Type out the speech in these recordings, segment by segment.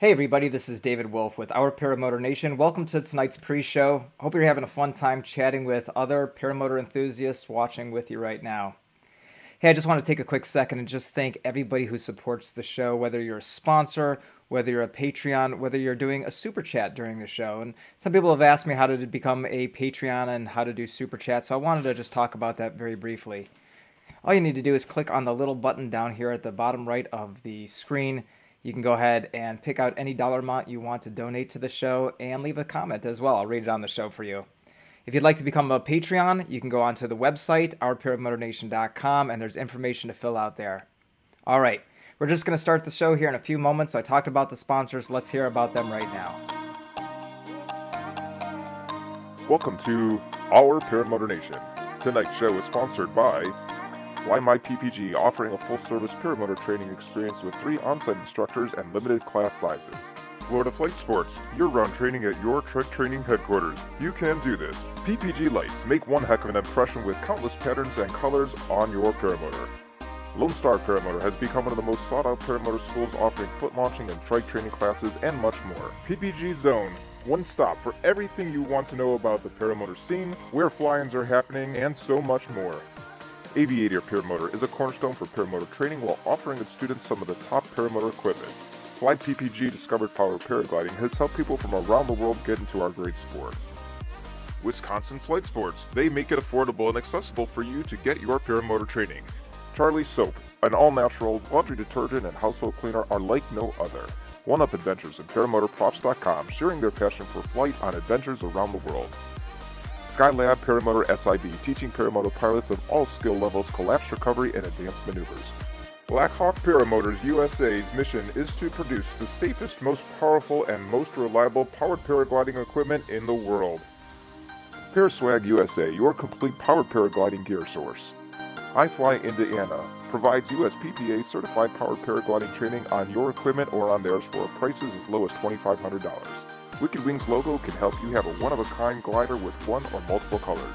Hey everybody, this is David Wolf with Our Paramotor Nation. Welcome to tonight's pre-show. Hope you're having a fun time chatting with other paramotor enthusiasts watching with you right now. Hey, I just want to take a quick second and just thank everybody who supports the show, whether you're a sponsor, whether you're a Patreon, whether you're doing a super chat during the show. And some people have asked me how to become a Patreon and how to do super chat, so I wanted to just talk about that very briefly. All you need to do is click on the little button down here at the bottom right of the screen. You can go ahead and pick out any dollar amount you want to donate to the show and leave a comment as well. I'll read it on the show for you. If you'd like to become a Patreon, you can go onto the website, ourparamotornation.com, and there's information to fill out there. All right, we're just going to start the show here in a few moments. So I talked about the sponsors. Let's hear about them right now. Welcome to Our Paramotor Nation. Tonight's show is sponsored by Fly My PPG, offering a full-service paramotor training experience with 3 on-site instructors and limited class sizes. Florida Flight Sports, year-round training at your Trike training headquarters. You can do this. PPG lights make one heck of an impression with countless patterns and colors on your paramotor. Lone Star Paramotor has become one of the most sought-out paramotor schools, offering foot launching and trike training classes and much more. PPG Zone, one stop for everything you want to know about the paramotor scene, where fly-ins are happening, and so much more. Aviator Paramotor is a cornerstone for paramotor training while offering its students some of the top paramotor equipment. Fly PPG Discovered Power Paragliding has helped people from around the world get into our great sport. Wisconsin Flight Sports, they make it affordable and accessible for you to get your paramotor training. Charlie Soap, an all-natural laundry detergent and household cleaner, are like no other. One-Up Adventures and ParamotorProps.com, sharing their passion for flight on adventures around the world. Skylab Paramotor SIB, teaching paramotor pilots of all skill levels collapse recovery and advanced maneuvers. Blackhawk Paramotors USA's mission is to produce the safest, most powerful, and most reliable powered paragliding equipment in the world. Paraswag USA, your complete powered paragliding gear source. iFly Indiana provides USPPA certified powered paragliding training on your equipment or on theirs for prices as low as $2,500. Wicked Wings logo can help you have a one-of-a-kind glider with one or multiple colors.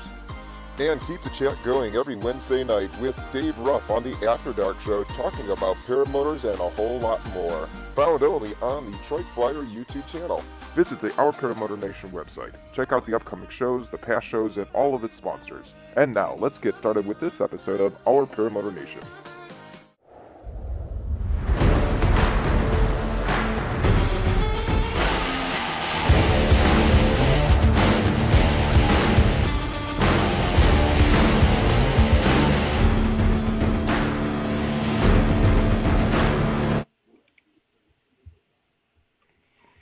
And keep the chat going every Wednesday night with Dave Ruff on the After Dark Show, talking about paramotors and a whole lot more. Found only on the Trike Flyer YouTube channel. Visit the Our Paramotor Nation website. Check out the upcoming shows, the past shows, and all of its sponsors. And now, let's get started with this episode of Our Paramotor Nation.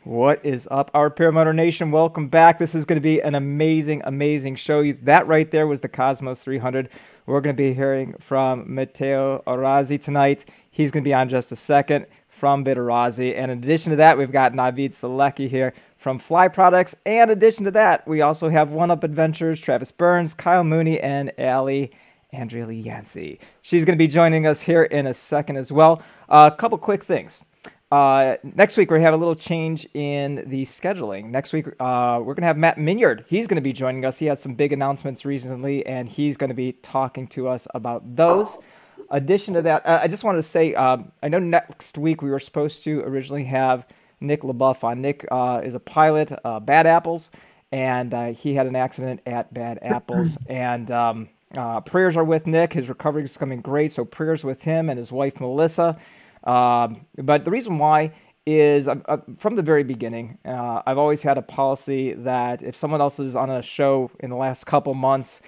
What is up, Our Paramotor Nation? Welcome back. This is going to be an amazing show. That right there was the Cosmos 300. We're going to be hearing from Matteo Orazi tonight. He's going to be on just a second from Vittorazi. And in addition to that, we've got Navid Saleki here from Fly Products. And in addition to that, we also have One-Up Adventures, Travis Burns, Kyle Mooney, and Allie Andrea Lee Yancey. She's going to be joining us here in a second as well. A couple quick things. Next week, we have a little change in the scheduling. Next week, we're going to have Matt Minyard. He's going to be joining us. He had some big announcements recently, and he's going to be talking to us about those. Addition to that, I just wanted to say, I know next week we were supposed to originally have Nick LaBeouf on. Nick is a pilot, Bad Apples, and he had an accident at Bad Apples. And prayers are with Nick. His recovery is coming great, so prayers with him and his wife, Melissa. But the reason why is from the very beginning, I've always had a policy that if someone else is on a show in the last couple months,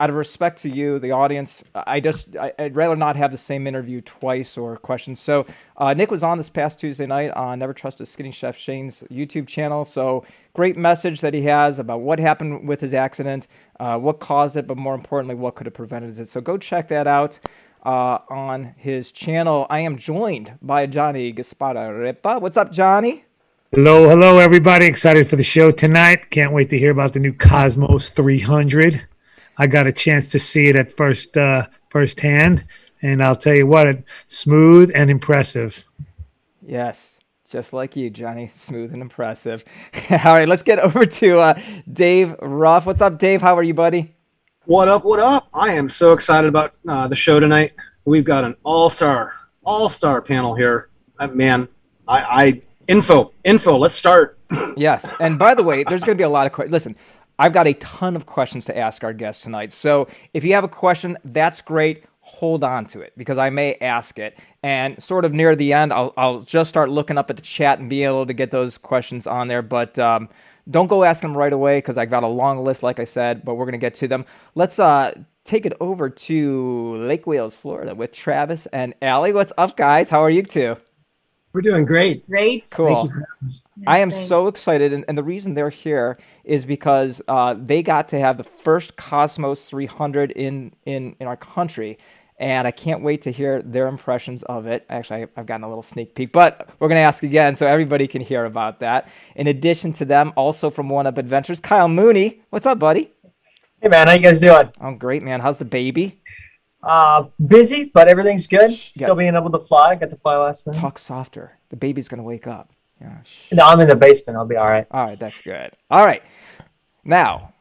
out of respect to you, the audience, I'd rather not have the same interview twice or questions. So Nick was on this past Tuesday night on Never Trust a Skinny Chef Shane's YouTube channel. So great message that he has about what happened with his accident, what caused it, but more importantly, what could have prevented it. So go check that out. On his channel. I am joined by Johnny Gasparra-Ripa. What's up, Johnny? Hello, everybody. Excited for the show tonight. Can't wait to hear about the new Cosmos 300. I got a chance to see it at firsthand, and I'll tell you what, smooth and impressive. Yes, just like you, Johnny. Smooth and impressive. All right, let's get over to Dave Ruff. What's up, Dave? How are you, buddy? What up, what up? I am so excited about the show tonight. We've got an all-star panel here. Man, I Info. Let's start. Yes. And by the way, there's going to be a lot of questions. Listen, I've got a ton of questions to ask our guests tonight. So if you have a question, that's great. Hold on to it because I may ask it. And sort of near the end, I'll just start looking up at the chat and be able to get those questions on there. But don't go ask them right away because I've got a long list, like I said, but we're going to get to them. Let's take it over to Lake Wales, Florida with Travis and Allie. What's up, guys? How are you two? We're doing great. Great. Cool. Thank you for having us. I am so excited, and the reason they're here is because they got to have the first Cosmos 300 in our country, and I can't wait to hear their impressions of it. Actually, I've gotten a little sneak peek, but we're going to ask again so everybody can hear about that. In addition to them, also from One Up Adventures, Kyle Mooney. What's up, buddy? Hey, man. How you guys doing? Oh, great, man. How's the baby? Busy, but everything's good. Still being able to fly. Got to fly last night. Talk softer. The baby's going to wake up. Yeah. No, I'm in the basement. I'll be all right. All right, that's good. All right. Now,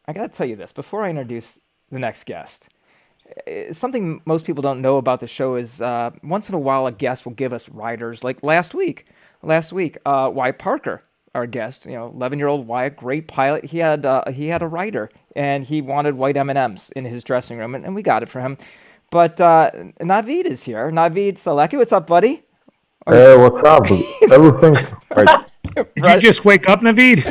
I got to tell you this before I introduce the next guest. Something most people don't know about the show is once in a while a guest will give us riders. Like last week, Wyatt Parker, our guest, 11-year-old Wyatt, great pilot. He had a rider, and he wanted white M&Ms in his dressing room, and we got it for him. But Navid is here. Navid Saleki, what's up, buddy? Hey, what's up? Everything's right. Did you just wake up, Navid?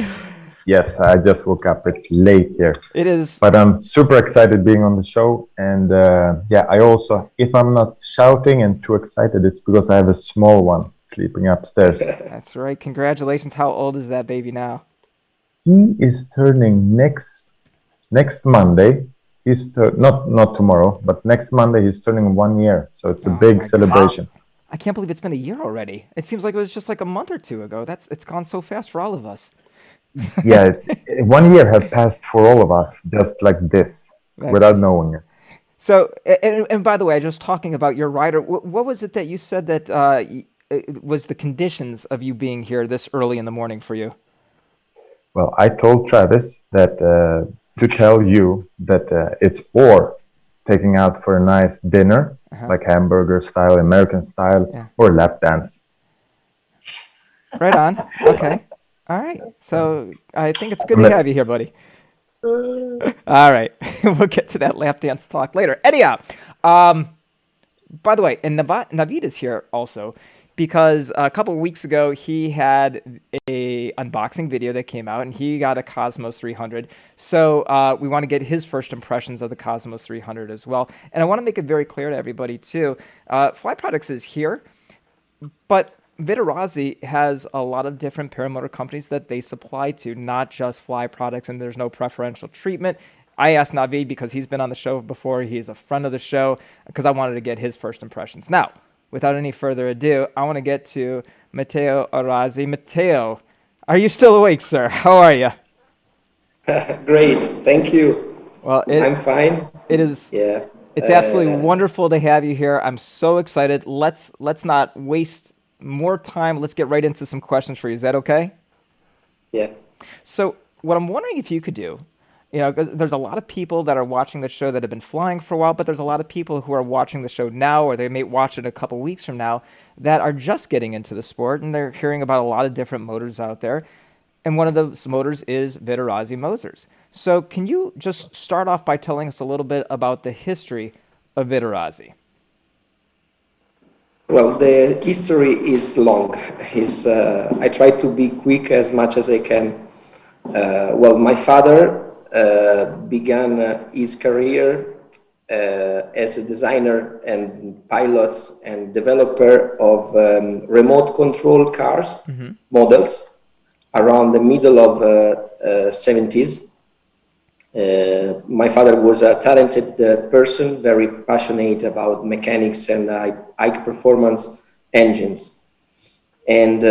Yes, I just woke up. It's late here. It is. But I'm super excited being on the show. And I also, if I'm not shouting and too excited, it's because I have a small one sleeping upstairs. That's right. Congratulations. How old is that baby now? He is turning next Monday. He's not tomorrow, but next Monday he's turning 1 year. So it's a big celebration. God. I can't believe it's been a year already. It seems like it was just like a month or two ago. It's gone so fast for all of us. Yeah, 1 year have passed for all of us, just like this, without knowing it. So, and by the way, just talking about your rider, what was it that you said that was the conditions of you being here this early in the morning for you? Well, I told Travis that to tell you that it's or taking out for a nice dinner, like hamburger style, American style, or lap dance. Right on. Okay. All right. So I think it's good to have you here, buddy. All right. We'll get to that lap dance talk later. Anyhow, by the way, and Navid is here also because a couple of weeks ago he had a unboxing video that came out and he got a Cosmos 300. So we want to get his first impressions of the Cosmos 300 as well. And I want to make it very clear to everybody too. Fly Products is here, but Vittorazi has a lot of different paramotor companies that they supply to, not just Fly Products, and there's no preferential treatment. I asked Navid because he's been on the show before. He's a friend of the show because I wanted to get his first impressions. Now, without any further ado, I want to get to Matteo Orazi. Matteo, are you still awake, sir? How are you? Great, thank you. Well, I'm fine. It is. Yeah. It's absolutely wonderful to have you here. I'm so excited. Let's not waste more time. Let's get right into some questions for you. Is that okay? Yeah. So what I'm wondering if you could do, because there's a lot of people that are watching the show that have been flying for a while, but there's a lot of people who are watching the show now, or they may watch it a couple weeks from now, that are just getting into the sport, and they're hearing about a lot of different motors out there. And one of those motors is Vittorazi motors. So can you just start off by telling us a little bit about the history of Vittorazi? Well, the history is long. I try to be quick as much as I can. My father began his career as a designer and pilot and developer of remote control cars models around the middle of 70s. My father was a talented person, very passionate about mechanics and high performance engines. And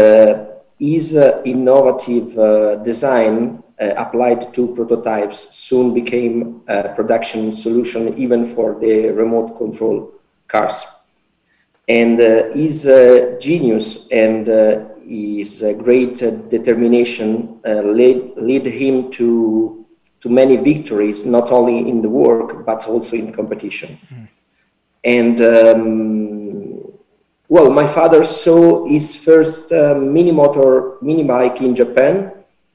his innovative design applied to prototypes soon became a production solution even for the remote control cars. And his genius and his great determination led him to many victories, not only in the work, but also in competition. And well, my father saw his first mini bike in Japan.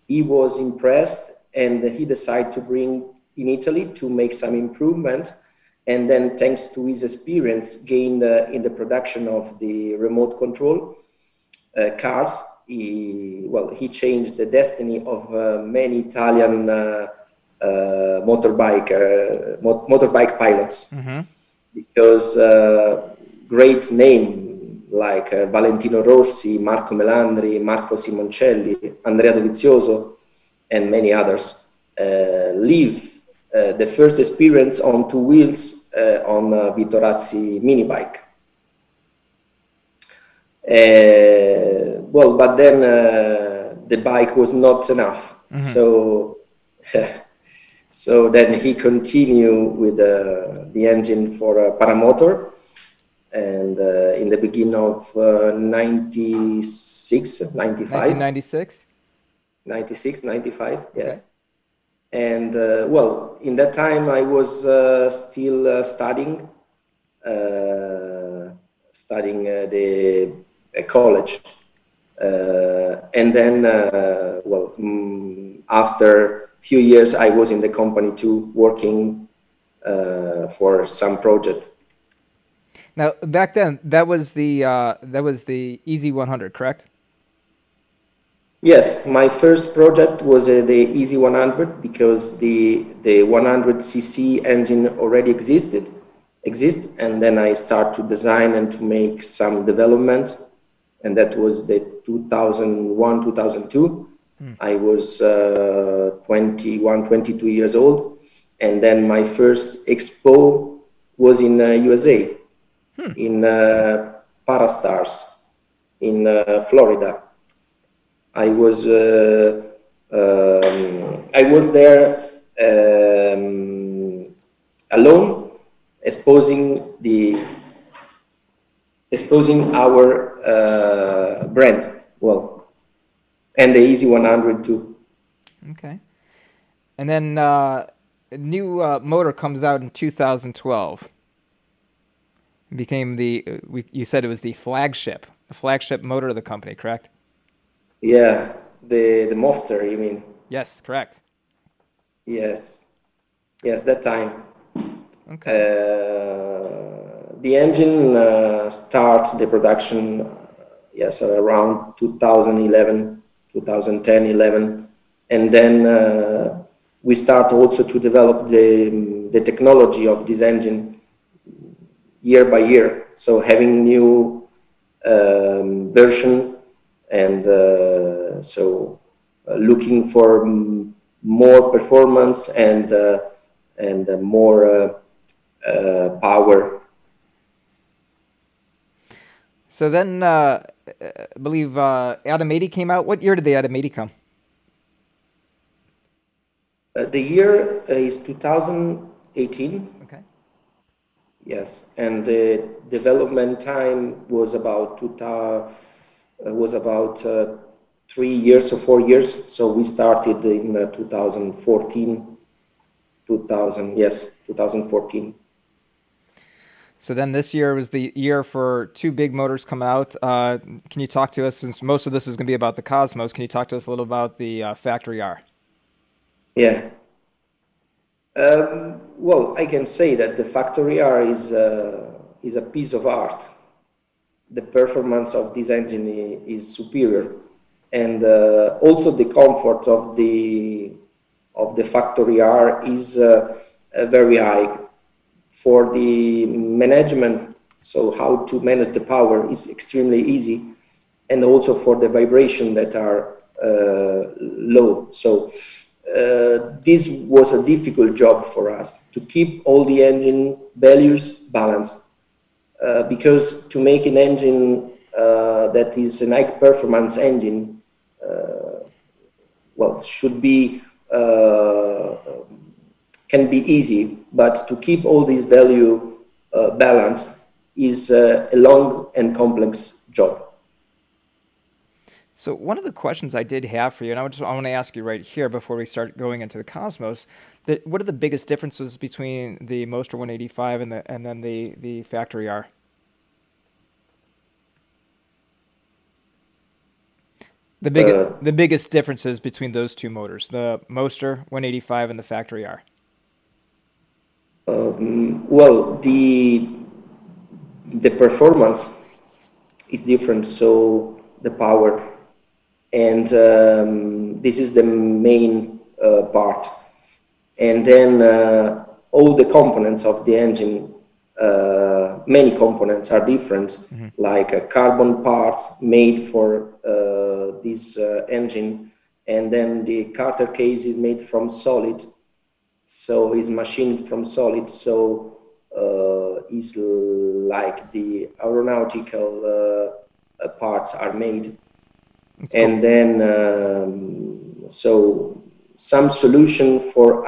He was impressed, and he decided to bring in Italy to make some improvement. And then, thanks to his experience gained in the production of the remote control cars, he changed the destiny of many Italian motorbike pilots, because great name like Valentino Rossi, Marco Melandri, Marco Simoncelli, Andrea Dovizioso, and many others live the first experience on two wheels on a Vittorazi mini bike. Well, but then the bike was not enough. So, so then he continued with the engine for Paramotor. And in the beginning of 96, 95. 96, 95, yes. Okay. And well, in that time I was still studying the college. And then, well, after a few years, I was in the company too, working for some project. Now, back then, that was the Easy 100, correct? Yes, my first project was the Easy 100, because the 100cc engine already exists, and then I start to design and to make some development, and that was the 2001, 2002. I was 21, 22 years old, and then my first expo was in USA, in Parastars, in Florida. I was there alone, exposing our brand, well, and the Easy 100 too. Okay, and then a new motor comes out in 2012. It became you said it was the flagship motor of the company, correct? Yeah, the Monster, you mean? Yes, correct. Yes, that time. Okay. The engine starts the production, yes, around 2011, 2010, 11, and then we start also to develop the technology of this engine year by year. So having new version. And so looking for more performance and more power. So then I believe Adam 80 came out. What year did the Adam 80 come? The year is 2018. Okay. Yes, and the development time was about 3 years or 4 years. So we started in 2014, 2014. So then this year was the year for two big motors coming out. Can you talk to us, since most of this is going to be about the Cosmos, can you talk to us a little about the Factory R? Yeah. Well, I can say that the Factory R is a piece of art. The performance of this engine is superior, and also the comfort of the Factory R is very high. For the management, so how to manage the power is extremely easy, and also for the vibration that are low. So this was a difficult job for us to keep all the engine values balanced. Because to make an engine that is a high performance engine, well, should be can be easy, but to keep all these value balanced is a long and complex job. So one of the questions I did have for you, and I want to ask you right here before we start going into the Cosmos, that what are the biggest differences between the Moster 185 and then the Factory R? The biggest differences between those two motors, the Moster 185 and the Factory R. Well, the performance is different, so the power, and this is the main part. And then all the components of the engine, many components are different, like carbon parts made for this engine, and then the carter case is made from solid, so it's machined from solid, so it's like the aeronautical parts are made. That's and cool. Then so some solution for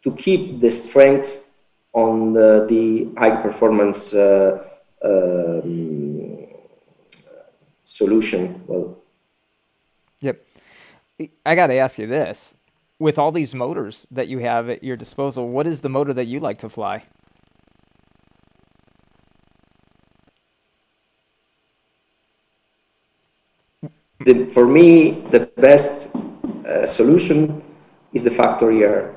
to keep the strength on the high performance solution. Well, yep. I got to ask you this: with all these motors that you have at your disposal, what is the motor that you like to fly? For me, the best solution is the Factory R.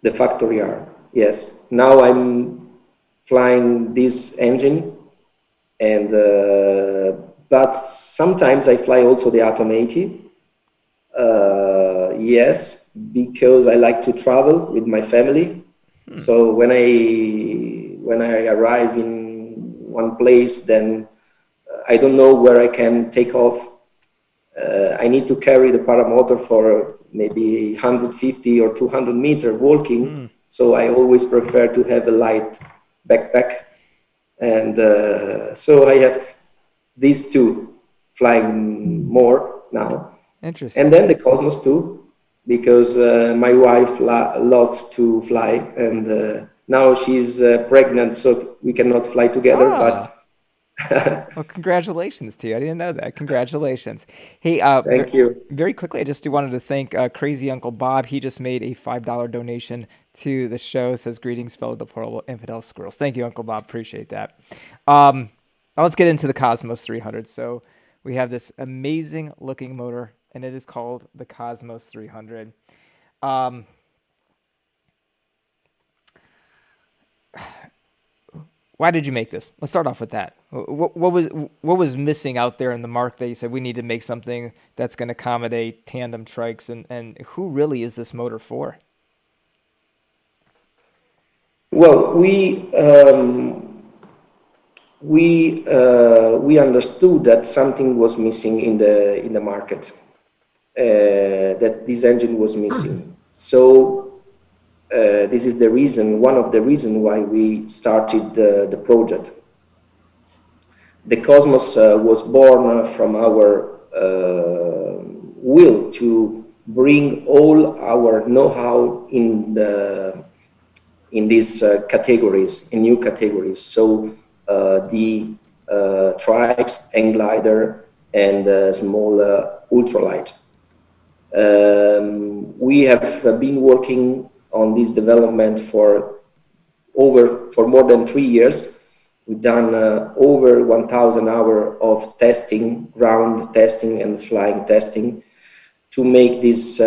The Factory R, yes. Now I'm flying this engine, and but sometimes I fly also the Atom 80. Yes, because I like to travel with my family. So when I arrive in one place, then I don't know where I can take off. I need to carry the paramotor for maybe 150 or 200 meter walking. So I always prefer to have a light backpack. And so I have these two flying more now. Interesting. And then the Cosmos too, because my wife loves to fly, and now she's pregnant, so we cannot fly together, but well, congratulations to you. I didn't know that. Congratulations. Hey, thank you. Very quickly, I just wanted to thank Crazy Uncle Bob. He just made a $5 donation to the show. Says, greetings, fellow deplorable infidel squirrels. Thank you, Uncle Bob. Appreciate that. Now let's get into the Cosmos 300. So we have this amazing looking motor, and it is called the Cosmos 300. Why did you make this? Let's start off with that. What was missing out there in the market that you said we need to make something that's going to accommodate tandem trikes, and who really is this motor for? Well, we understood that something was missing in the market, that this engine was missing. So this is the reason, one of the reasons why we started the project. The Cosmos was born from our will to bring all our know-how in these categories, in new categories. So the trikes, hang glider, and small ultralight. We have been working on this development for more than 3 years. We've done over 1,000 hours of testing, ground testing and flying testing, to make this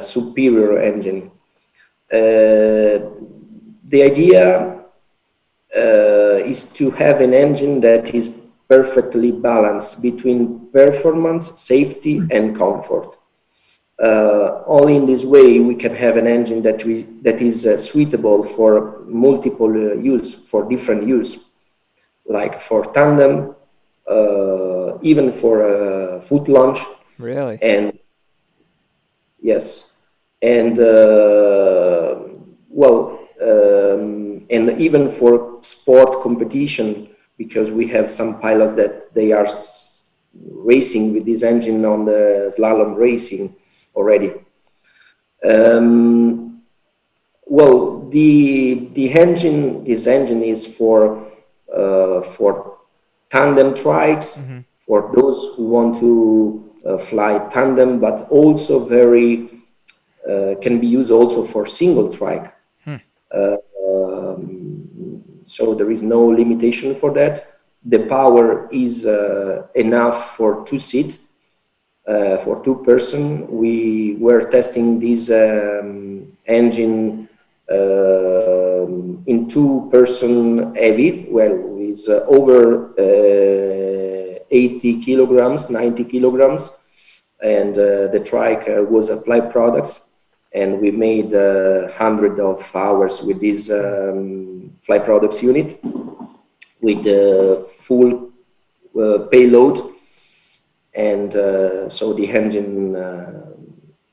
superior engine. The idea is to have an engine that is perfectly balanced between performance, safety, and comfort. Only in this way we can have an engine that is suitable for multiple use, for different use, like for tandem, even for foot launch. Really? And yes, and and even for sport competition, because we have some pilots that they are racing with this engine on the slalom racing already. Well, this engine is for tandem trikes, for those who want to fly tandem, but also can be used also for single trike. So there is no limitation for that. The power is enough for 2 seats. for 2 person. We were testing this engine in 2 person heavy, well, with over 80 kilograms, 90 kilograms, and the Trike was a flight products, and we made 100 hours with this flight products unit with full payload, and so the engine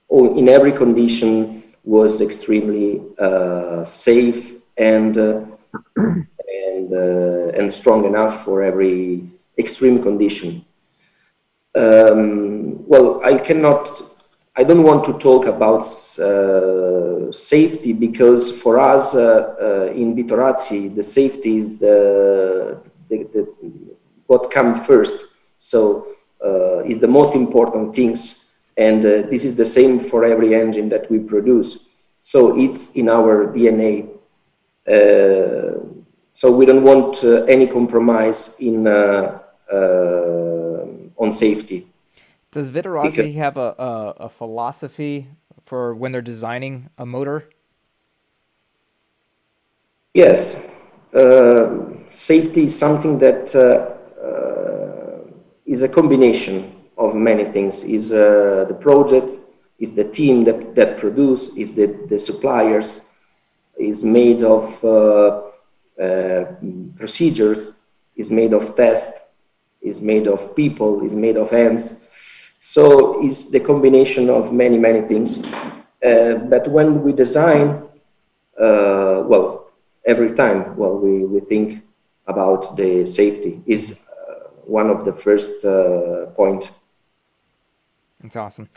in every condition was extremely safe and strong enough for every extreme condition. Well, I don't want to talk about safety, because for us in Vittorazi, the safety is what comes first. So is the most important things, and this is the same for every engine that we produce. So it's in our DNA. So we don't want any compromise in on safety. Does Vittorazi have a philosophy for when they're designing a motor? Yes, safety is something that is a combination of many things. Is the project, is the team that produce, is the suppliers, is made of procedures, is made of tests, is made of people, is made of hands. So it's the combination of many things. But when we design, well, every time, well, we think about the safety is one of the first point. That's awesome.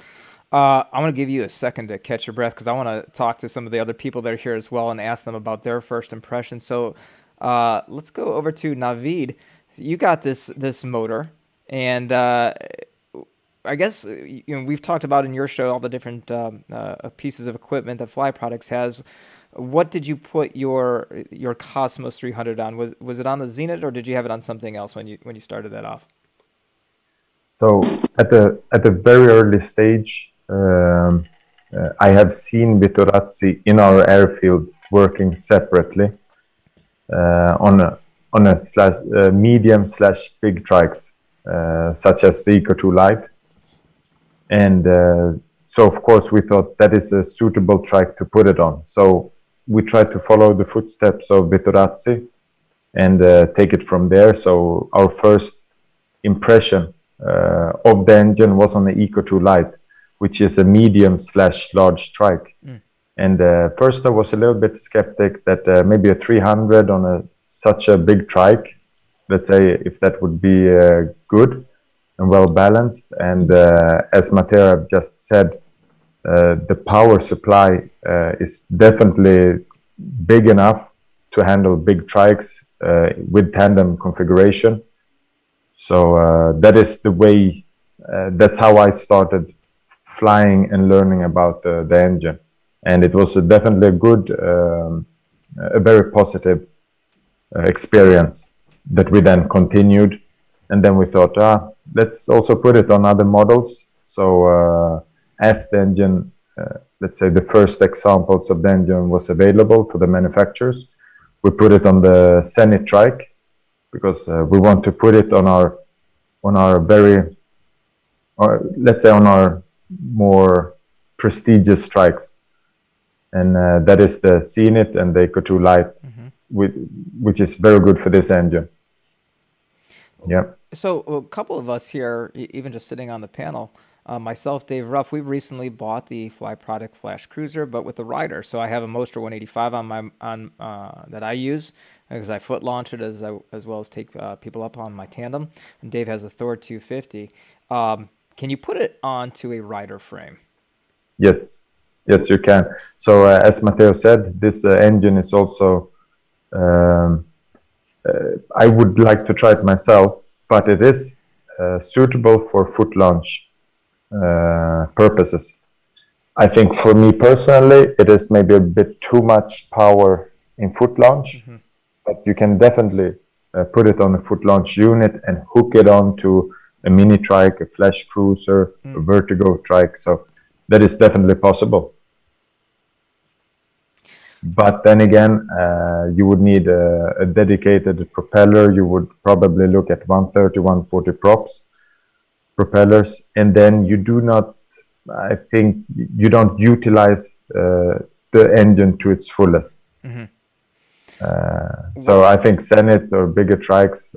I want to give you a second to catch your breath, because I want to talk to some of the other people that are here as well and ask them about their first impression. So let's go over to Navid. You got this motor, and I guess we've talked about in your show all the different pieces of equipment that Fly Products has. What did you put your Cosmos 300 on? Was it on the Zenit, or did you have it on something else when you started that off? So at the very early stage, I have seen Vittorazi in our airfield working separately on a medium/big trikes, such as the Eco 2 Lite, and so of course we thought that is a suitable trike to put it on. So we tried to follow the footsteps of Vittorazi and take it from there. So our first impression of the engine was on the Eco 2 Lite, which is a medium/large trike. And first I was a little bit skeptic that maybe a 300 on such a big trike, let's say, if that would be good and well balanced. And as Matteo just said, the power supply is definitely big enough to handle big trikes with tandem configuration. So that is the way, that's how I started flying and learning about the engine. And it was definitely a good, a very positive experience that we then continued. And then we thought, let's also put it on other models. So as the engine, let's say the first examples of the engine was available for the manufacturers, we put it on the Zenit Trike, because we want to put it on our very, or let's say on our more prestigious trikes. And that is the Zenit and the Eco 2 Lite, which is very good for this engine. Yeah. So a couple of us here, even just sitting on the panel, myself, Dave Ruff, we recently bought the Fly Product Flash Cruiser, but with the rider. So I have a Moster 185 on that I use, because I foot launch it as well as take people up on my tandem. And Dave has a Thor 250. Can you put it onto a rider frame? Yes, you can. So as Matteo said, this engine is also, I would like to try it myself, but it is suitable for foot launch purposes. I think for me personally, it is maybe a bit too much power in foot launch, but you can definitely put it on a foot launch unit and hook it on to a mini trike, a flash cruiser, a vertigo trike. So that is definitely possible. But then again, you would need a dedicated propeller. You would probably look at 130, 140 propellers, and then you do not, I think, you don't utilize the engine to its fullest. So I think Zenith or bigger trikes,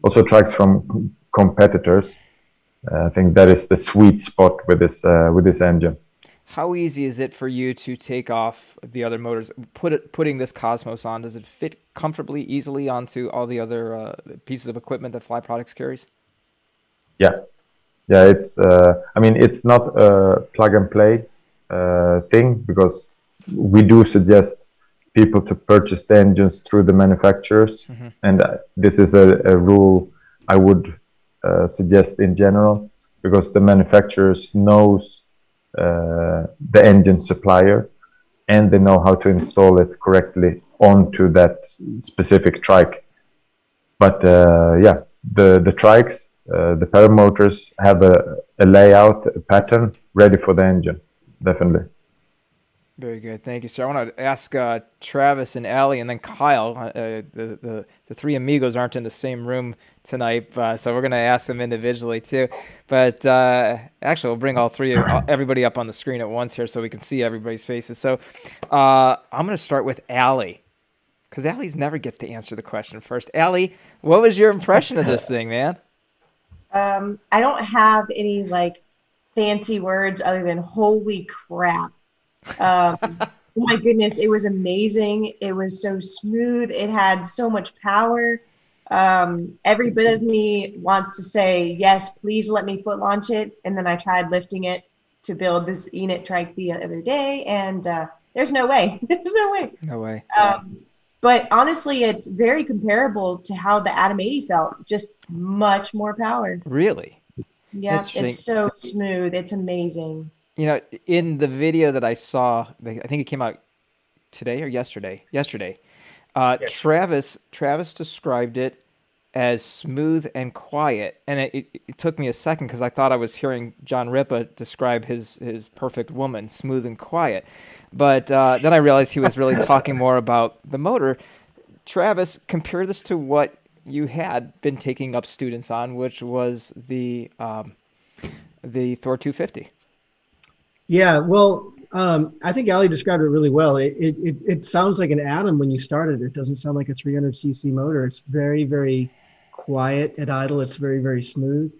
also trikes from competitors, I think that is the sweet spot with this engine. How easy is it for you to take off the other motors? Putting this Cosmos on, does it fit comfortably, easily onto all the other pieces of equipment that Fly Products carries? Yeah, it's I mean, it's not a plug and play thing, because we do suggest people to purchase the engines through the manufacturers, and this is a rule I would suggest in general, because the manufacturers knows the engine supplier, and they know how to install it correctly onto that specific trike. But yeah, the trikes, the paramotors have a layout, a pattern ready for the engine, definitely. Very good, thank you, sir. I want to ask Travis and Allie and then Kyle. The three amigos aren't in the same room tonight, so we're going to ask them individually too. But actually, we'll bring everybody up on the screen at once here so we can see everybody's faces. So I'm going to start with Allie, because Allie's never gets to answer the question first. Allie, what was your impression of this thing, man? I don't have any like fancy words other than holy crap. My goodness, it was amazing. It was so smooth. It had so much power. Every bit of me wants to say, yes, please let me foot launch it. And then I tried lifting it to build this Enid trike the other day, and there's no way. There's no way. No way. But honestly, it's very comparable to how the Atom 80 felt, just much more power. Really? Yeah, it's so smooth. It's amazing. You know, in the video that I saw, I think it came out today or yesterday. Yesterday. Yes. Travis described it as smooth and quiet, and it took me a second because I thought I was hearing John Ripa describe his perfect woman, smooth and quiet. But then I realized he was really talking more about the motor. Travis, compare this to what you had been taking up students on, which was the Thor 250. Yeah, well, I think Ali described it really well. It sounds like an Atom when you started. It doesn't sound like a 300cc motor. It's very, very quiet at idle. It's very, very smooth.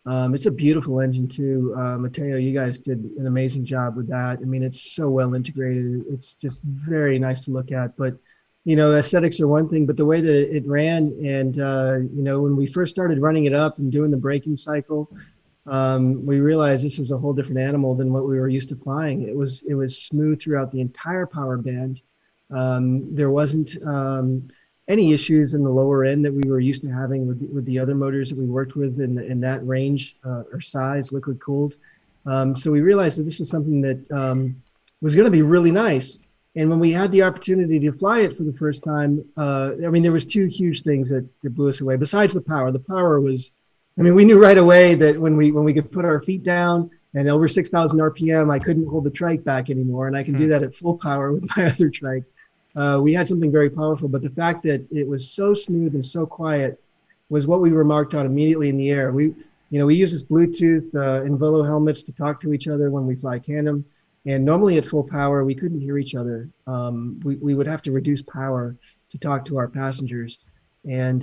It's a beautiful engine too. Matteo, you guys did an amazing job with that. I mean, it's so well integrated. It's just very nice to look at. But, you know, aesthetics are one thing, but the way that it ran, and, you know, when we first started running it up and doing the braking cycle, we realized this was a whole different animal than what we were used to flying. It was smooth throughout the entire power band. There wasn't any issues in the lower end that we were used to having with the other motors that we worked with in that range or size, liquid cooled. So we realized that this was something that was going to be really nice. And when we had the opportunity to fly it for the first time, I mean, there was two huge things that blew us away. Besides the power was, I mean, we knew right away that when we could put our feet down and over 6,000 RPM, I couldn't hold the trike back anymore, and I can do that at full power with my other trike. We had something very powerful, but the fact that it was so smooth and so quiet was what we remarked on immediately in the air. We use this Bluetooth Involo helmets to talk to each other when we fly tandem, and normally at full power we couldn't hear each other. We would have to reduce power to talk to our passengers. And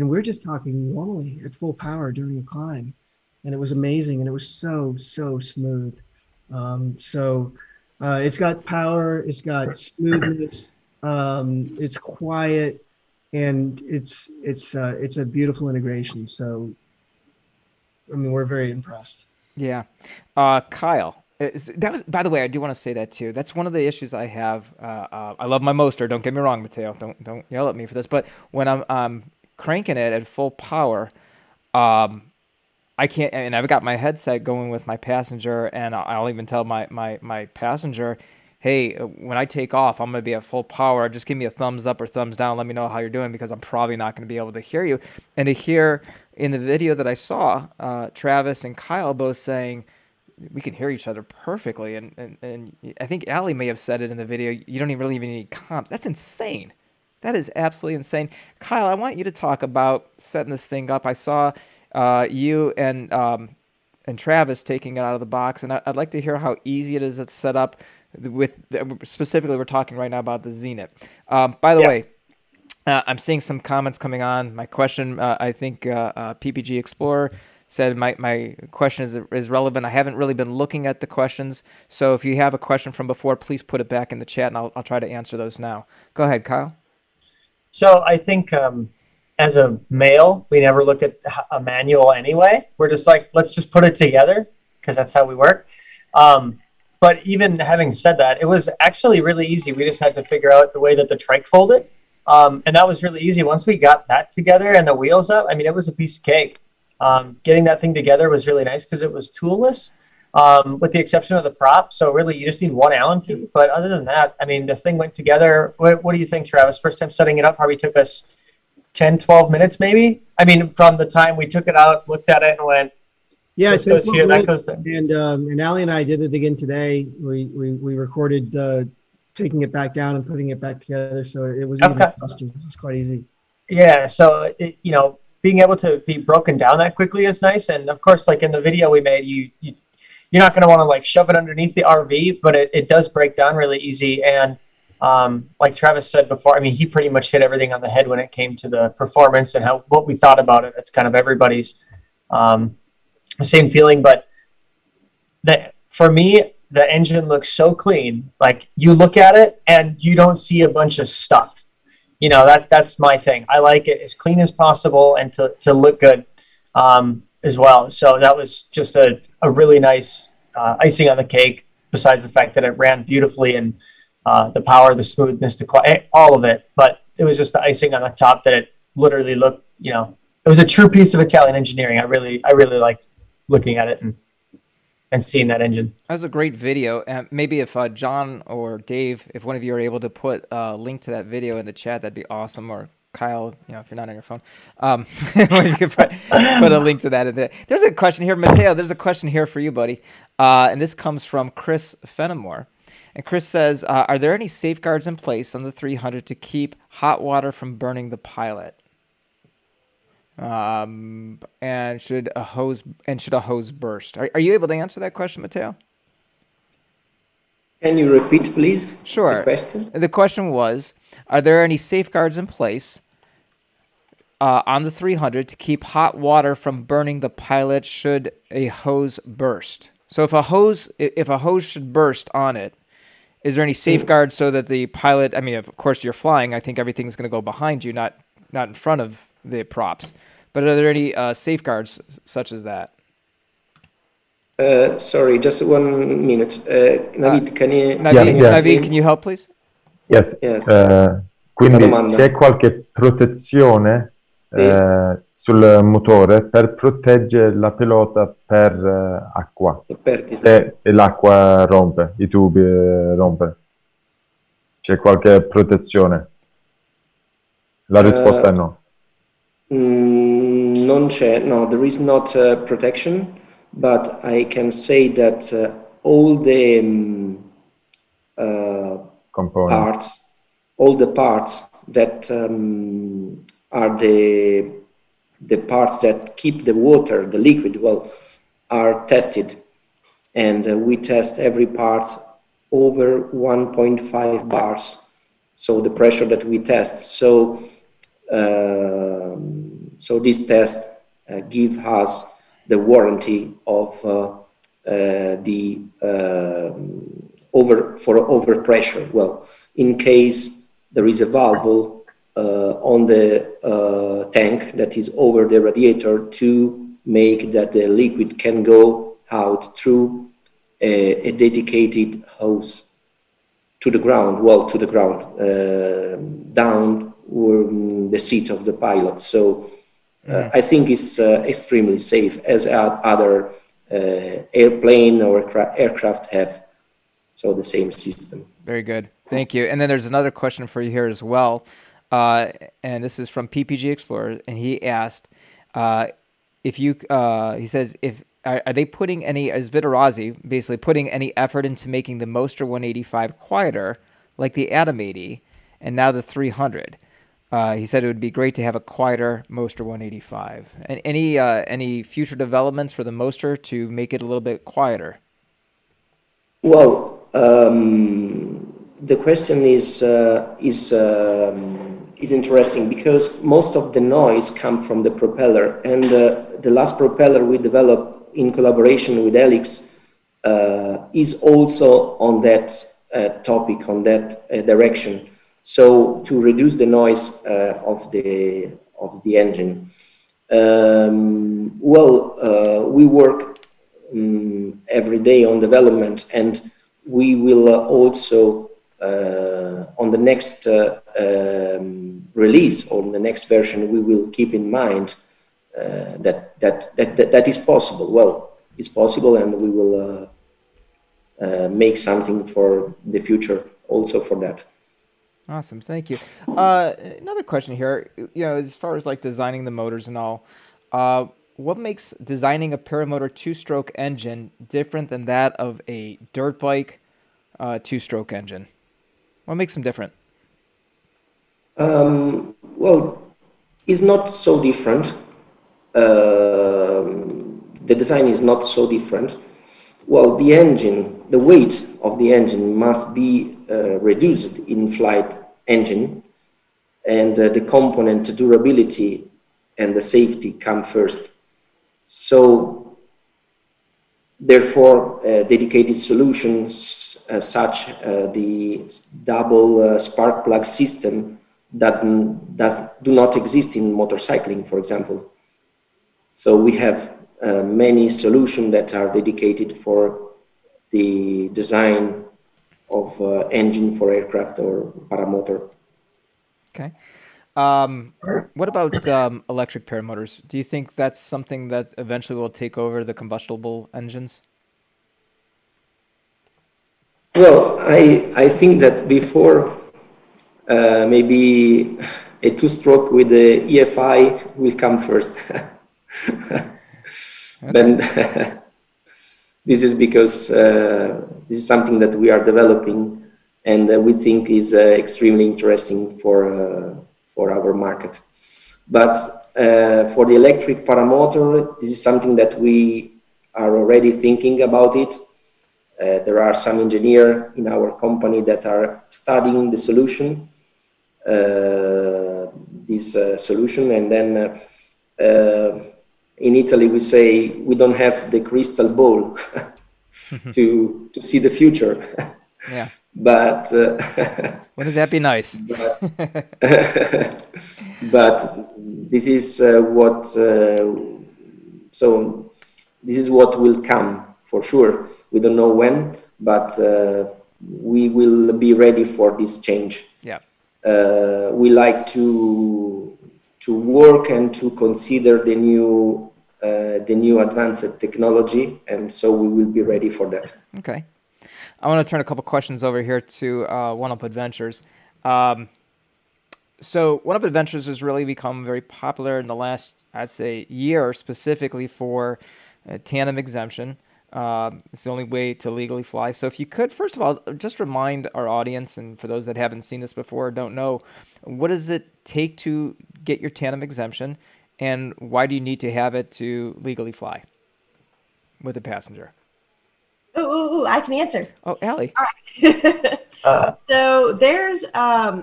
we're just talking normally at full power during a climb, and it was amazing, and it was so smooth. It's got power, it's got smoothness, it's quiet, and it's a beautiful integration. So, I mean, we're very impressed. Yeah, Kyle. That was, by the way, I do want to say that too. That's one of the issues I have. I love my Moster. Don't get me wrong, Matteo. Don't yell at me for this. But when I'm cranking it at full power, I can't. And I've got my headset going with my passenger, and I'll even tell my passenger, hey, when I take off, I'm going to be at full power. Just give me a thumbs up or thumbs down. Let me know how you're doing, because I'm probably not going to be able to hear you. And to hear in the video that I saw, Travis and Kyle both saying, we can hear each other perfectly. And I think Allie may have said it in the video, you don't even really even need comms. That's insane. That is absolutely insane. Kyle, I want you to talk about setting this thing up. I saw you and Travis taking it out of the box, and I'd like to hear how easy it is to set up. Specifically, we're talking right now about the Zenit. By the way, I'm seeing some comments coming on. My question, I think PPG Explorer said my question is relevant. I haven't really been looking at the questions, so if you have a question from before, please put it back in the chat, and I'll try to answer those now. Go ahead, Kyle. So I think as a male, we never look at a manual anyway. We're just like, let's just put it together, because that's how we work. But even having said that, it was actually really easy. We just had to figure out the way that the trike folded. And that was really easy. Once we got that together and the wheels up, I mean, it was a piece of cake. Getting that thing together was really nice because it was toolless, with the exception of the prop. So really, you just need one Allen key. But other than that, I mean, the thing went together. What do you think, Travis? First time setting it up probably took us 10, 12 minutes maybe? I mean, from the time we took it out, looked at it, and went, yeah, this goes here, that goes there. And Allie and I did it again today. We recorded taking it back down and putting it back together. So it was even faster. It was quite easy. Yeah, so, you know, being able to be broken down that quickly is nice. And of course, like in the video we made, you're not going to want to like shove it underneath the RV, but it does break down really easy. And like Travis said before, I mean, he pretty much hit everything on the head when it came to the performance and what we thought about it. That's kind of everybody's same feeling. But for me, the engine looks so clean. Like you look at it and you don't see a bunch of stuff. You know, that's my thing. I like it as clean as possible and to look good as well. So that was just a really nice icing on the cake, besides the fact that it ran beautifully and the power, the smoothness, all of it. But it was just the icing on the top that it literally looked, you know, it was a true piece of Italian engineering. I really liked looking at it and seeing that engine. That was a great video. And maybe if John or Dave, if one of you are able to put a link to that video in the chat, that'd be awesome. Or Kyle, you know, if you're not on your phone, you could put a link to that in there. There's a question here, Matteo. There's a question here for you, buddy. And this comes from Chris Fenimore. And Chris says, are there any safeguards in place on the 300 to keep hot water from burning the pilot? And should a hose burst? Are you able to answer that question, Matteo? Can you repeat, please? Sure. The question? The question was, are there any safeguards in place on the 300 to keep hot water from burning the pilot should a hose burst? So if a hose should burst on it, is there any safeguards so that the pilot, I mean, of course you're flying, I think everything's going to go behind you, not in front of the props. But are there any safeguards such as that? Sorry, just 1 minute. Navid, Navid, can you help, please? Yes. Quindi c'è qualche protezione sul motore per proteggere la pilota per acqua. Se l'acqua rompe, i tubi rompe. C'è qualche protezione? La risposta è no. Non c'è, no, there is not protection, but I can say that all the parts, all the parts that are the parts that keep the water, the liquid, well, are tested, and we test every part over 1.5 bars, so the pressure that we test. So so this test give us the warranty of the overpressure. Well, in case there is a valve on the tank that is over the radiator to make that the liquid can go out through a dedicated hose to the ground, down the seat of the pilot. So I think it's extremely safe, as other airplane or aircraft have. So the same system. Very good. Thank you. And then there's another question for you here as well. And this is from PPG Explorer. And he asked, if you, he says, if, are they putting any, is Vittorazi basically putting any effort into making the Moster 185 quieter, like the Atom 80, and now the 300? He said it would be great to have a quieter Moster 185. And any future developments for the Moster to make it a little bit quieter? Well, the question is interesting because most of the noise comes from the propeller, and the last propeller we developed in collaboration with Helix is also on that topic, on that direction. So to reduce the noise of the engine. We work every day on development, and we will also on the next release, on the next version, we will keep in mind that is possible. Well, it's possible, and we will make something for the future also for that. Awesome, thank you. Another question here, as far as like designing the motors and all, what makes designing a paramotor two-stroke engine different than that of a dirt bike two-stroke engine? What makes them different? It's not so different. The design is not so different. Well, the engine, the weight of the engine must be reduced in flight engine, and the component durability and the safety come first. So, therefore, dedicated solutions such the double spark plug system that do not exist in motorcycling, for example. So we have many solutions that are dedicated for the design of engine for aircraft or paramotor. Okay. What about electric paramotors? Do you think that's something that eventually will take over the combustible engines? Well, I think that before maybe a two-stroke with the EFI will come first. Then this is because this is something that we are developing, and we think is extremely interesting for our market. But for the electric paramotor, this is something that we are already thinking about it. There are some engineers in our company that are studying the solution, and then in Italy we say we don't have the crystal ball to see the future. Yeah. But wouldn't that be nice? But this is what. So this is what will come for sure. We don't know when, but we will be ready for this change. Yeah. We like to work and to consider the new advanced technology, and so we will be ready for that. Okay. I want to turn a couple questions over here to One Up Adventures. So One Up Adventures has really become very popular in the last, I'd say, year, specifically for tandem exemption. It's the only way to legally fly. So if you could, first of all, just remind our audience, and for those that haven't seen this before or don't know, what does it take to get your tandem exemption, and why do you need to have it to legally fly with a passenger? Ooh, I can answer. Oh, Allie. All right. So there's,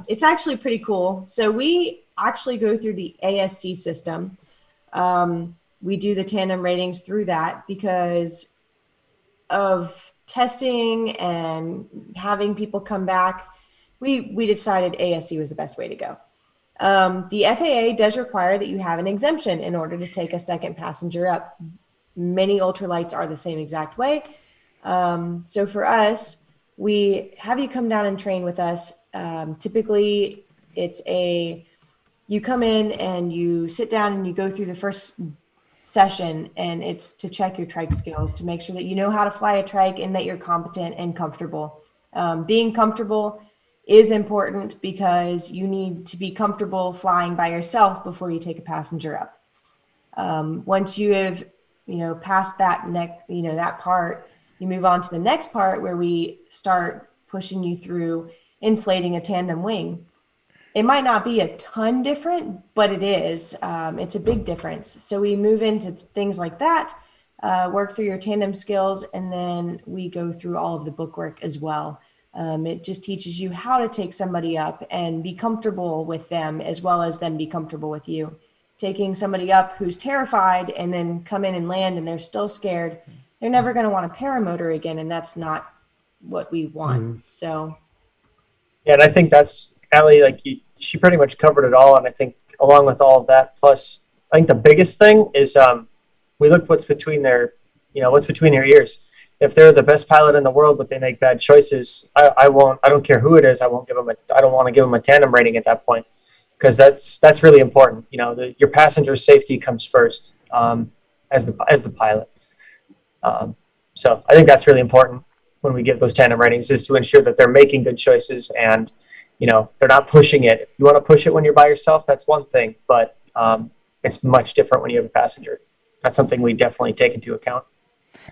it's actually pretty cool. So we actually go through the ASC system. We do the tandem ratings through that because of testing and having people come back. We decided ASC was the best way to go. The FAA does require that you have an exemption in order to take a second passenger up. Many ultralights are the same exact way. So for us, we have you come down and train with us. Typically, you come in and you sit down and you go through the first session, and it's to check your trike skills, to make sure that you know how to fly a trike and that you're competent and comfortable. Being comfortable is important because you need to be comfortable flying by yourself before you take a passenger up. Once you have, passed that that part, you move on to the next part where we start pushing you through inflating a tandem wing. It might not be a ton different, but it is. It's a big difference. So we move into things like that, work through your tandem skills, and then we go through all of the bookwork as well. It just teaches you how to take somebody up and be comfortable with them as well as them be comfortable with you. Taking somebody up who's terrified and then come in and land and they're still scared, they're never going to want a paramotor again, and that's not what we want. So, yeah, and I think that's Allie. Like she pretty much covered it all, and I think along with all of that, plus I think the biggest thing is we look what's between their ears. If they're the best pilot in the world, but they make bad choices, I don't care who it is. I don't want to give them a tandem rating at that point, because that's really important. Your passenger's safety comes first as the pilot. So I think that's really important when we give those tandem ratings, is to ensure that they're making good choices and they're not pushing it. If you want to push it when you're by yourself, that's one thing, but it's much different when you have a passenger. That's something we definitely take into account.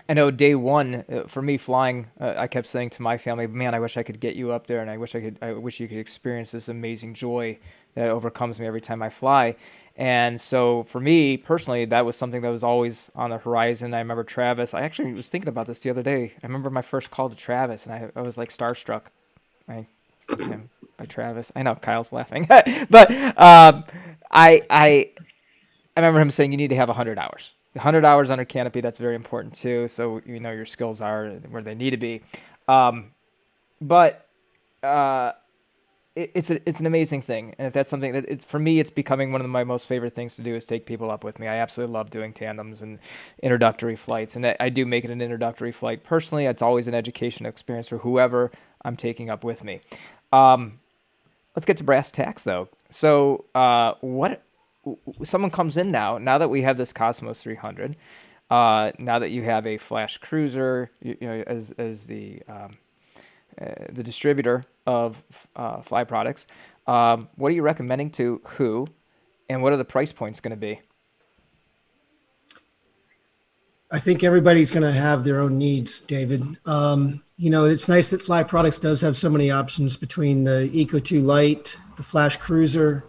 I know day one for me flying, I kept saying to my family, man, I wish I could get you up there, and I wish you could experience this amazing joy that overcomes me every time I fly. And so for me personally, that was something that was always on the horizon. I remember Travis, I actually was thinking about this the other day. I remember my first call to Travis, and I was like starstruck by Travis. I know Kyle's laughing, but I remember him saying you need to have 100 hours. 100 hours under canopy, that's very important too, so your skills are where they need to be. But it's an amazing thing, and if that's something that for me, it's becoming one of my most favorite things to do, is take people up with me. I absolutely love doing tandems and introductory flights, and I do make it an introductory flight. Personally, it's always an educational experience for whoever I'm taking up with me. Let's get to brass tacks though. So what someone comes in now that we have this Cosmos 300, now that you have a Flash Cruiser, as the distributor of fly products, what are you recommending to who, and what are the price points going to be? I think everybody's going to have their own needs, David. It's nice that Fly Products does have so many options between the Eco 2 Lite, the Flash Cruiser,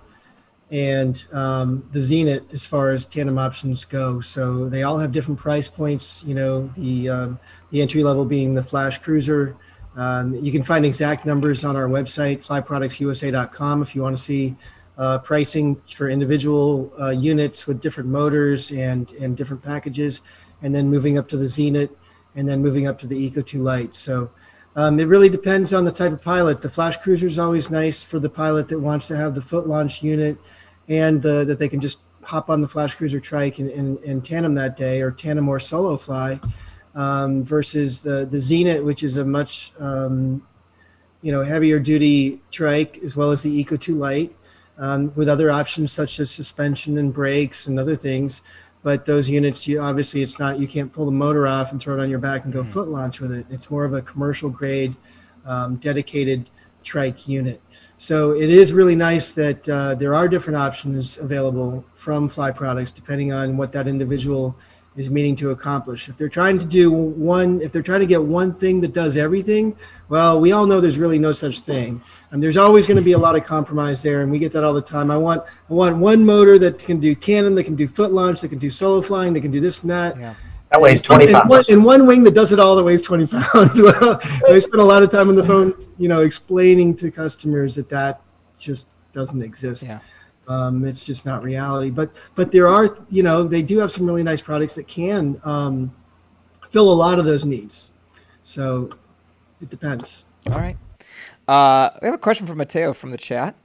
and the Zenith as far as tandem options go. So they all have different price points. The entry level being the Flash Cruiser. You can find exact numbers on our website, flyproductsusa.com, if you want to see pricing for individual units with different motors and different packages, and then moving up to the Zenith, and then moving up to the Eco 2 Lite. So it really depends on the type of pilot. The Flash Cruiser is always nice for the pilot that wants to have the foot launch unit, and that they can just hop on the Flash Cruiser trike and tandem that day, or tandem or solo fly, versus the Zenith, which is a much heavier duty trike, as well as the Eco 2 Lite, with other options such as suspension and brakes and other things. But those units, you can't pull the motor off and throw it on your back and go foot launch with it. It's more of a commercial grade, dedicated trike unit. So it is really nice that there are different options available from Fly Products, depending on what that individual is meaning to accomplish. If they're trying to get one thing that does everything, well, we all know there's really no such thing. And there's always going to be a lot of compromise there, and we get that all the time. I want one motor that can do tandem, that can do foot launch, that can do solo flying, that can do this and that. Yeah. That weighs 20 pounds. And one wing that does it all that weighs 20 pounds. Well, I spend a lot of time on the phone, explaining to customers that just doesn't exist. Yeah. It's just not reality. But there are, they do have some really nice products that can fill a lot of those needs. So it depends. All right. We have a question from Matteo from the chat.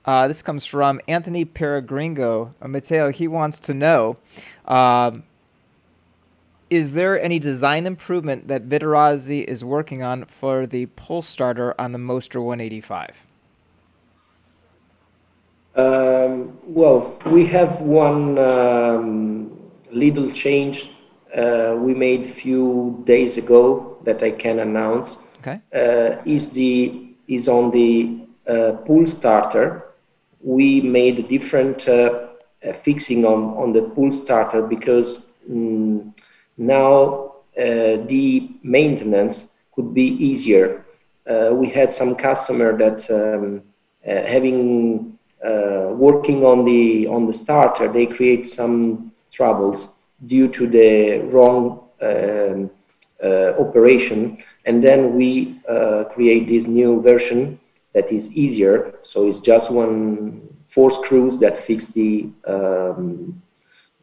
This comes from Anthony Peregringo. Matteo, he wants to know, is there any design improvement that Vittorazi is working on for the pull starter on the Moster 185? Well, we have one little change we made a few days ago that I can announce. Okay. Is on the pull starter. We made different fixing on the pull starter because now the maintenance could be easier. We had some customer that having working on the starter, they create some troubles due to the wrong operation, and then we create this new version that is easier. So it's just 4 screws that fix the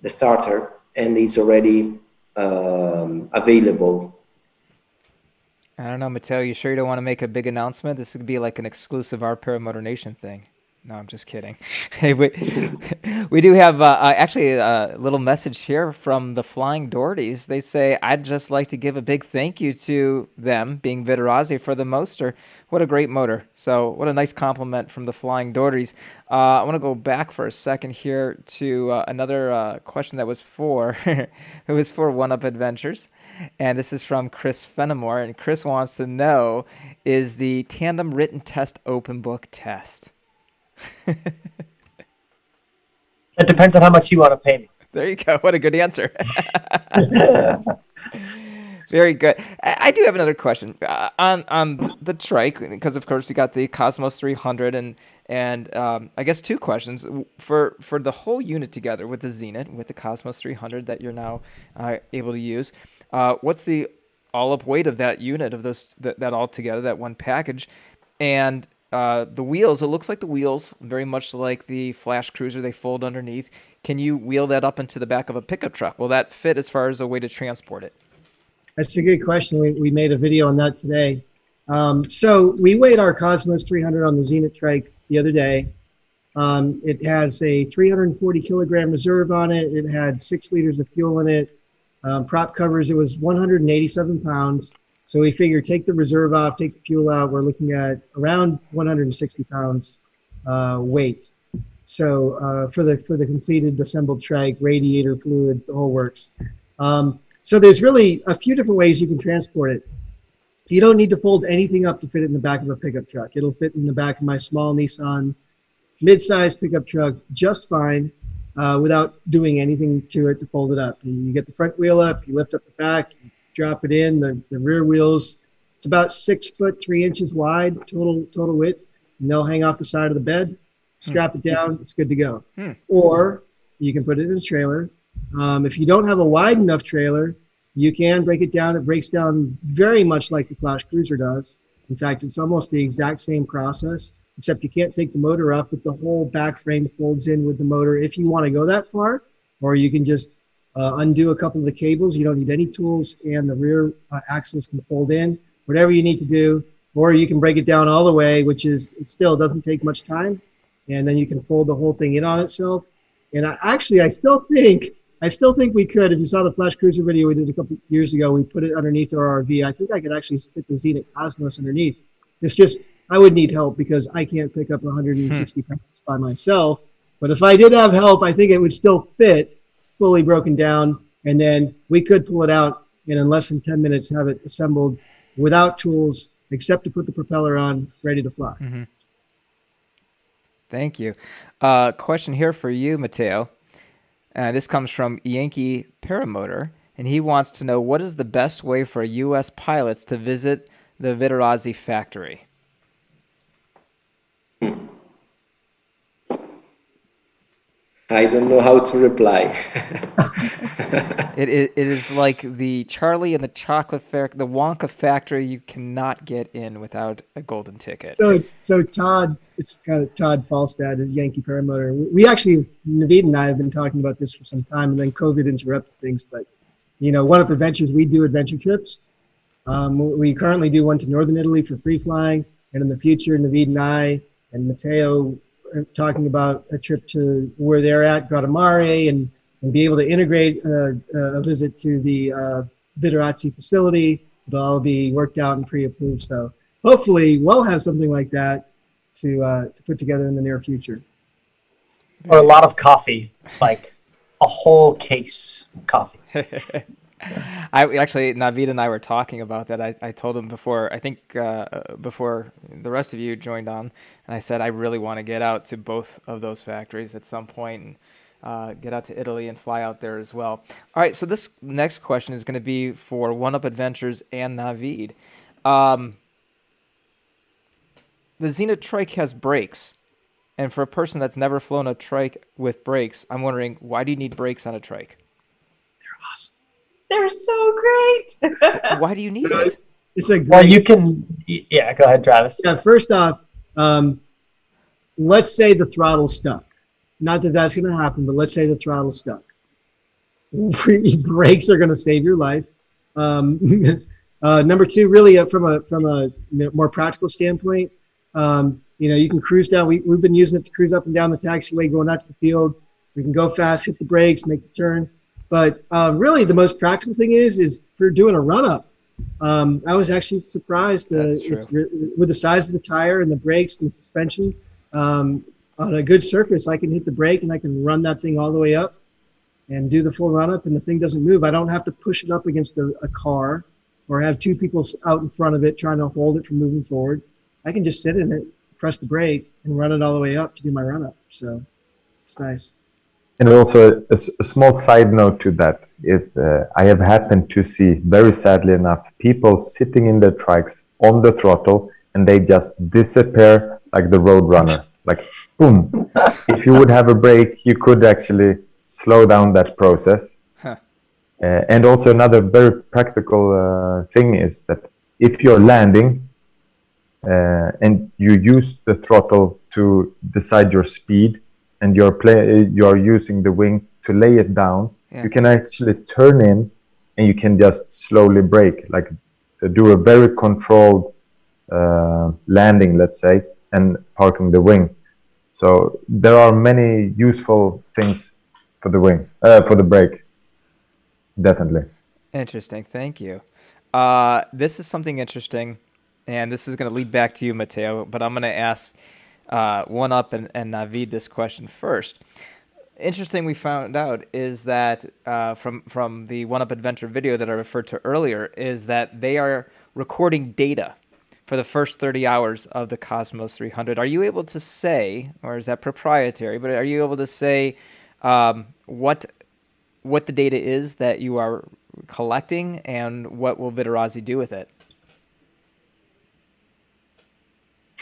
starter, and it's already available. I don't know, Matteo, you sure you don't want to make a big announcement? This would be like an exclusive Our Paramotor Nation thing. No, I'm just kidding. Hey, we do have actually a little message here from the Flying Dohertys. They say, I'd just like to give a big thank you to them, being Vittorazi, for the motor. What a great motor. So what a nice compliment from the Flying Dohertys. I want to go back for a second here to another question that was for, it was for One Up Adventures. And this is from Chris Fenimore. And Chris wants to know, is the Tandem written test open book test? It depends on how much you want to pay me. There you go. What a good answer. Very good. I do have another question on the Trike, because of course you got the Cosmos 300 and I guess 2 questions for the whole unit together with the Zenit, with the Cosmos 300 that you're now able to use. What's the all-up weight of that unit, of those that all together, that one package? And the wheels, it looks like the wheels, very much like the Flash Cruiser, they fold underneath. Can you wheel that up into the back of a pickup truck? Will that fit as far as a way to transport it? That's a good question. We made a video on that today. So we weighed our Cosmos 300 on the Zenit Trike the other day. It has a 340 kilogram reserve on it. It had 6 liters of fuel in it. Prop covers, it was 187 pounds. So we figured take the reserve off, take the fuel out. We're looking at around 160 pounds weight. So for the completed assembled trike, radiator fluid, the whole works. So there's really a few different ways you can transport it. You don't need to fold anything up to fit it in the back of a pickup truck. It'll fit in the back of my small Nissan mid-size pickup truck just fine without doing anything to it to fold it up. You get the front wheel up, you lift up the back, you drop it in. The rear wheels, it's about 6 foot 3 inches wide total width, and they'll hang off the side of the bed. Strap it down, it's good to go. Or you can put it in a trailer. If you don't have a wide enough trailer, you can break it down. It breaks down very much like the Flash Cruiser does. In fact, it's almost the exact same process, except you can't take the motor up, but the whole back frame folds in with the motor if you want to go that far. Or you can just undo a couple of the cables. You don't need any tools, and the rear axles can fold in, whatever you need to do. Or you can break it down all the way, which is, it still doesn't take much time. And then you can fold the whole thing in on itself. And I still think we could. If you saw the Flash Cruiser video we did a couple years ago, we put it underneath our RV. I think I could actually fit the Zenit Cosmos underneath. It's just, I would need help because I can't pick up 160 pounds by myself. But if I did have help, I think it would still fit fully broken down. And then we could pull it out and in less than 10 minutes have it assembled without tools, except to put the propeller on, ready to fly. Mm-hmm. Thank you. Question here for you, Matteo. This comes from Yankee Paramotor, and he wants to know, what is the best way for U.S. pilots to visit the Vittorazi factory? I don't know how to reply. It is like the Charlie and the Chocolate Factory, the Wonka factory. You cannot get in without a golden ticket. So Todd, it's kind of Todd Falstad is Yankee Paramotor. We actually, Navid and I have been talking about this for some time, and then COVID interrupted things. But One Up Adventures, we do adventure trips. We currently do one to Northern Italy for free flying, and in the future, Navid and I and Matteo are talking about a trip to where they're at, Guatemala, and be able to integrate a visit to the Vittorazi facility. It'll all be worked out and pre-approved. So hopefully we'll have something like that to put together in the near future. Or a lot of coffee, like a whole case of coffee. I actually, Navid and I were talking about that. I told him before, I think before the rest of you joined on, and I said I really want to get out to both of those factories at some point and get out to Italy and fly out there as well. All right, so this next question is going to be for One Up Adventures and Navid. The Zenith Trike has brakes, and for a person that's never flown a Trike with brakes, I'm wondering, why do you need brakes on a Trike? They're awesome. They're so great. Why do you need it? It's a great, Well, you can, yeah, go ahead, Travis. yeah, first off, let's say the throttle's stuck. Not that that's going to happen, but let's say the throttle's stuck. Brakes are going to save your life. Number two, really, from a more practical standpoint, you can cruise down. We've been using it to cruise up and down the taxiway, going out to the field. We can go fast, hit the brakes, make the turn. But really, the most practical thing is for doing a run-up. I was actually surprised with the size of the tire and the brakes and the suspension. On a good surface, I can hit the brake and I can run that thing all the way up and do the full run-up, and the thing doesn't move. I don't have to push it up against a car or have two people out in front of it trying to hold it from moving forward. I can just sit in it, press the brake, and run it all the way up to do my run-up. So it's nice. And also a small side note to that is I have happened to see, very sadly enough, people sitting in their trikes on the throttle and they just disappear like the road runner. Like, boom. If you would have a brake, you could actually slow down that process. Huh. And also another very practical thing is that if you're landing and you use the throttle to decide your speed, and you're using the wing to lay it down, you can actually turn in and you can just slowly brake, like do a very controlled landing, let's say, and parking the wing. So there are many useful things for the wing, for the brake, definitely. Interesting, thank you. This is something interesting, and this is going to lead back to you, Matteo, but I'm going to ask One Up and Navid this question first. Interesting, we found out is that from the One Up Adventure video that I referred to earlier, is that they are recording data for the first 30 hours of the Cosmos 300. Are you able to say, or is that proprietary, but are you able to say what the data is that you are collecting, and what will Vittorazi do with it?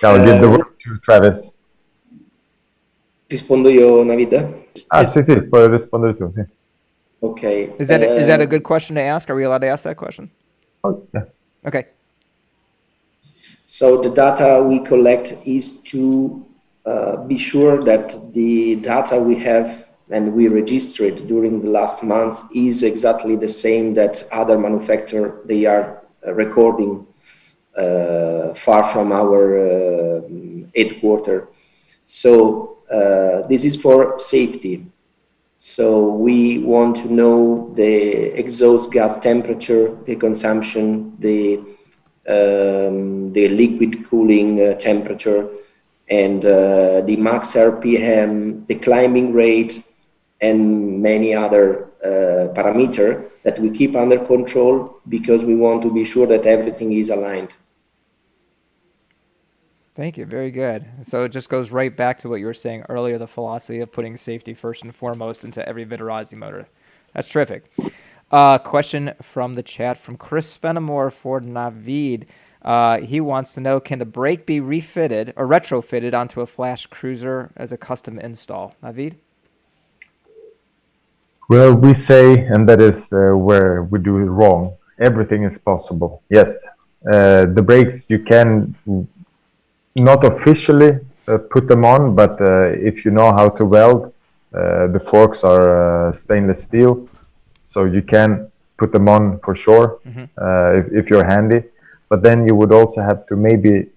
I'll give the word to Travis. Rispondo io, Navid? Sì, puoi rispondere tu, sì. Okay. Is that a good question to ask? Are we allowed to ask that question? Oh, yeah. Okay. So the data we collect is to be sure that the data we have and we registered during the last months is exactly the same that other manufacturers they are recording far from our headquarters. So this is for safety. So we want to know the exhaust gas temperature, the consumption, the liquid cooling temperature, and the max RPM, the climbing rate, and many other parameters that we keep under control because we want to be sure that everything is aligned. Thank you. Very good. So it just goes right back to what you were saying earlier, the philosophy of putting safety first and foremost into every Vittorazi motor. That's terrific. Question from the chat from Chris Fenimore for Navid. He wants to know, can the brake be refitted or retrofitted onto a Flash Cruiser as a custom install? Navid? Well, we say, and that is where we do it wrong, everything is possible. Yes, the brakes, you can not officially put them on, but if you know how to weld, the forks are stainless steel, so you can put them on for sure, if you're handy. But then you would also have to maybe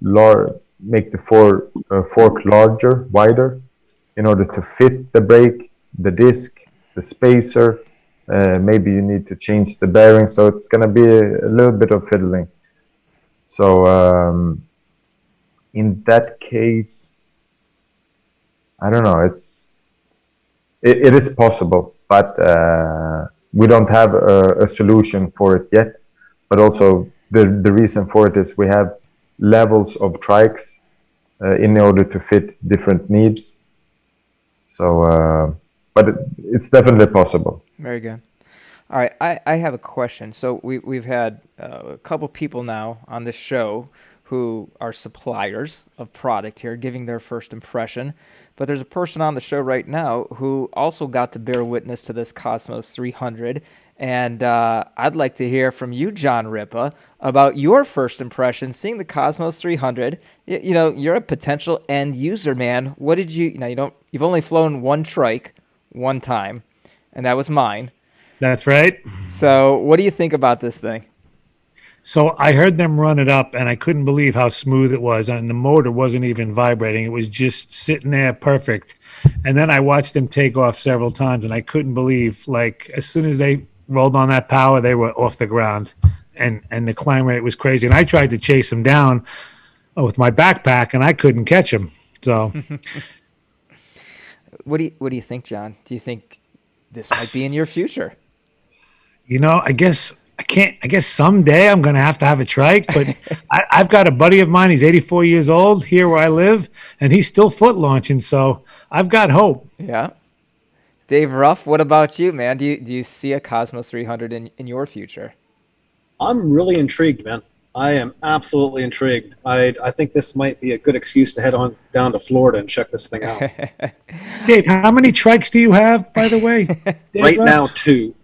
make the fork larger, wider, in order to fit the brake, the disc, the spacer. Maybe you need to change the bearing, so it's going to be a little bit of fiddling. So in that case, I don't know. It is possible. but we don't have a solution for it yet. But also the reason for it is we have levels of trikes in order to fit different needs. So, but it's definitely possible. Very good. All right, I have a question. So we've had a couple people now on this show who are suppliers of product here, giving their first impression. But there's a person on the show right now who also got to bear witness to this Cosmos 300. And I'd like to hear from you, John Ripa, about your first impression seeing the Cosmos 300. You know, you're a potential end user, man. What did you've only flown one trike one time, and that was mine. That's right. So what do you think about this thing? So I heard them run it up, and I couldn't believe how smooth it was. And the motor wasn't even vibrating. It was just sitting there perfect. And then I watched them take off several times, and I couldn't believe, like, as soon as they rolled on that power, they were off the ground. And the climb rate was crazy. And I tried to chase them down with my backpack, and I couldn't catch them. So what do you think, John? Do you think this might be in your future? You know, I guess someday I'm going to have a trike, but I've got a buddy of mine. He's 84 years old here where I live, and he's still foot launching. So I've got hope. Yeah. Dave Ruff, what about you, man? Do you see a Cosmos 300 in your future? I'm really intrigued, man. I am absolutely intrigued. I think this might be a good excuse to head on down to Florida and check this thing out. Dave, how many trikes do you have, by the way? Right now, 2.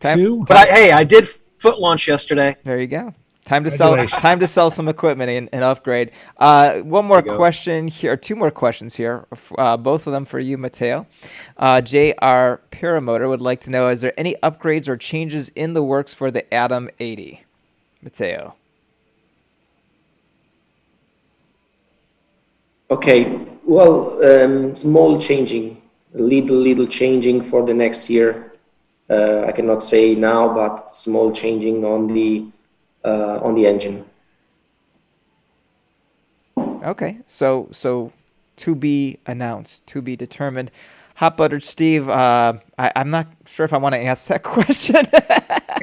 Two? But I did foot launch yesterday. There you go. Time to sell some equipment and upgrade. One more question here, 2 more questions here, both of them for you, Matteo. J.R. Paramotor would like to know, is there any upgrades or changes in the works for the Atom 80? Matteo. Okay, well, small changing, little changing for the next year. I cannot say now, but small changing on the engine. Okay, so to be announced, to be determined. Hot Buttered Steve, I'm not sure if I want to ask that question.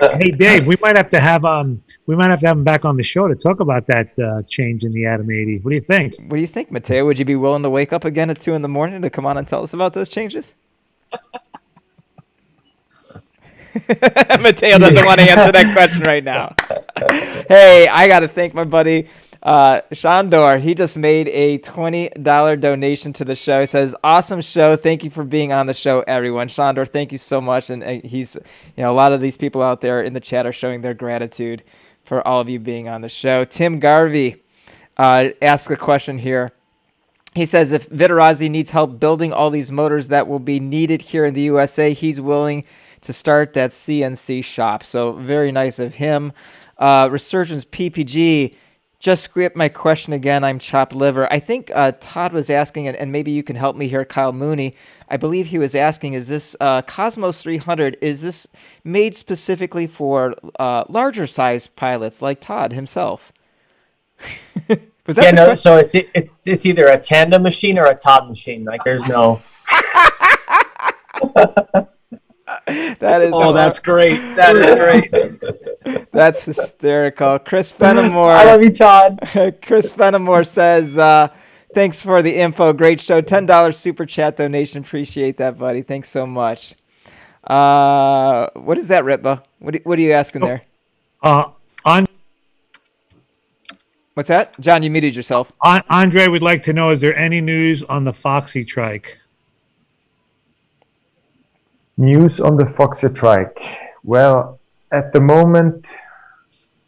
Hey Dave, we might have to have him back on the show to talk about that change in the Atom 80. What do you think? What do you think, Matteo? Would you be willing to wake up again at 2 in the morning to come on and tell us about those changes? Matteo doesn't want to answer that question right now. Hey, I got to thank my buddy Shandor. He just made a $20 donation to the show. He says, awesome show. Thank you for being on the show, everyone. Shandor, thank you so much. And he's, a lot of these people out there in the chat are showing their gratitude for all of you being on the show. Tim Garvey asks a question here. He says, if Vittorazi needs help building all these motors that will be needed here in the USA, he's willing to start that CNC shop. So very nice of him. Resurgence PPG, just script my question again. I'm chopped liver. I think Todd was asking, and maybe you can help me here, Kyle Mooney. I believe he was asking, is this Cosmos 300, is this made specifically for larger size pilots like Todd himself? Was that question? So it's either a Tandem machine or a Todd machine. Like there's no... That is that's great. That is great. That's hysterical. Chris Fenimore. I love you, Todd. Chris Fenimore says, thanks for the info. Great show. $10 super chat donation. Appreciate that, buddy. Thanks so much. What is that, Ritba? What are you asking there? What's that? John, you muted yourself. Andre would like to know, is there any news on the Foxy trike? News on the Foxy trike. Well, at the moment,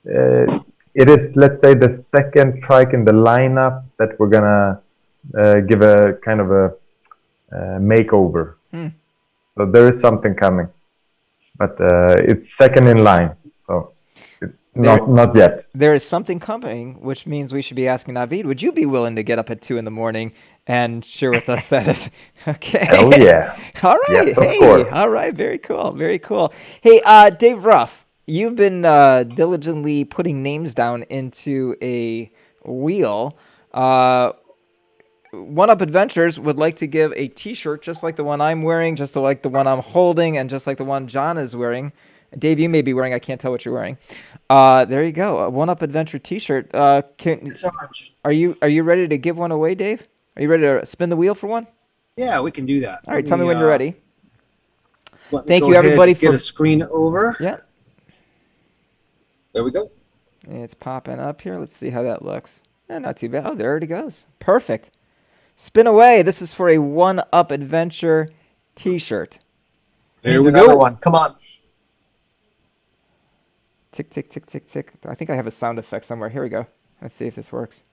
it is, let's say, the second trike in the lineup that we're gonna give a kind of a makeover. So there is something coming, but it's second in line. So not yet. There is something coming, which means we should be asking Navid, would you be willing to get up at 2 in the morning and share with us that is okay? Hell yeah. All right. Yes, of course. All right. Very cool. Very cool. Hey, Dave Ruff, you've been diligently putting names down into a wheel. One Up Adventures would like to give a T-shirt just like the one I'm wearing, just like the one I'm holding, and just like the one John is wearing. Dave, you may be wearing. I can't tell what you're wearing. There you go. A One Up Adventure T-shirt. It's orange. Are you ready to give one away, Dave? Are you ready to spin the wheel for one? Yeah, we can do that. All right, tell me when you're ready. Thank you, everybody, for get a screen over. Yeah. There we go. It's popping up here. Let's see how that looks. Not too bad. Oh, there it goes. Perfect. Spin away. This is for a One Up Adventure T-shirt. There we go. One. Come on. Tick, tick, tick, tick, tick. I think I have a sound effect somewhere. Here we go. Let's see if this works.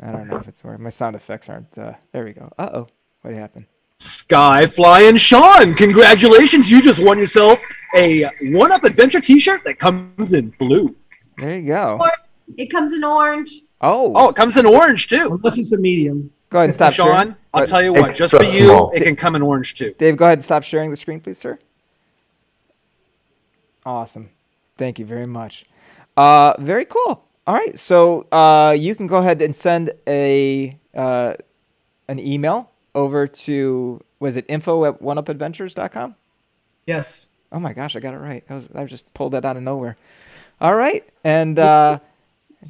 I don't know if it's working. My sound effects aren't. There we go. Uh-oh. What happened? Sky Flying Sean, congratulations. You just won yourself a One Up Adventure T-shirt that comes in blue. There you go. It comes in orange. Oh, it comes in orange, too. Unless it's a medium. Go ahead and stop Sean, sharing. I'll tell you what, just Extra for you, small. it can come in orange, too. Dave, go ahead and stop sharing the screen, please, sir. Awesome. Thank you very much. Very cool. All right, so you can go ahead and send an email over to, was it info@oneupadventures.com? Yes. Oh my gosh, I got it right. I just pulled that out of nowhere. All right, and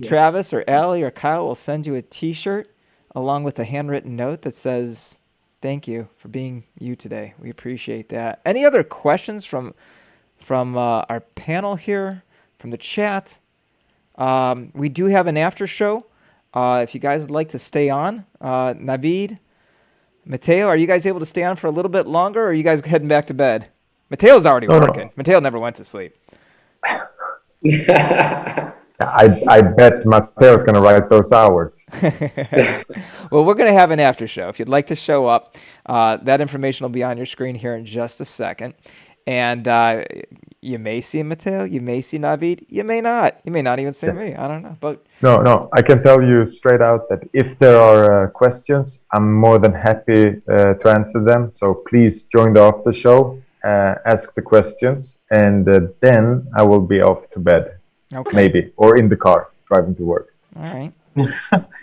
Travis or Allie or Kyle will send you a T-shirt along with a handwritten note that says, "Thank you for being you today. We appreciate that." Any other questions from our panel here, from the chat? We do have an after show. If you guys would like to stay on, Navid, Matteo, are you guys able to stay on for a little bit longer, or are you guys heading back to bed? Mateo's already working. No. Matteo never went to sleep. I bet Matteo's going to write those hours. Well, we're going to have an after show. If you'd like to show up, that information will be on your screen here in just a second. And you may see Matteo, you may see Navid, you may not. You may not even see me. I don't know. But No, I can tell you straight out that if there are questions, I'm more than happy to answer them. So please join the after show, ask the questions, and then I will be off to bed. Okay. Maybe, or in the car driving to work. All right.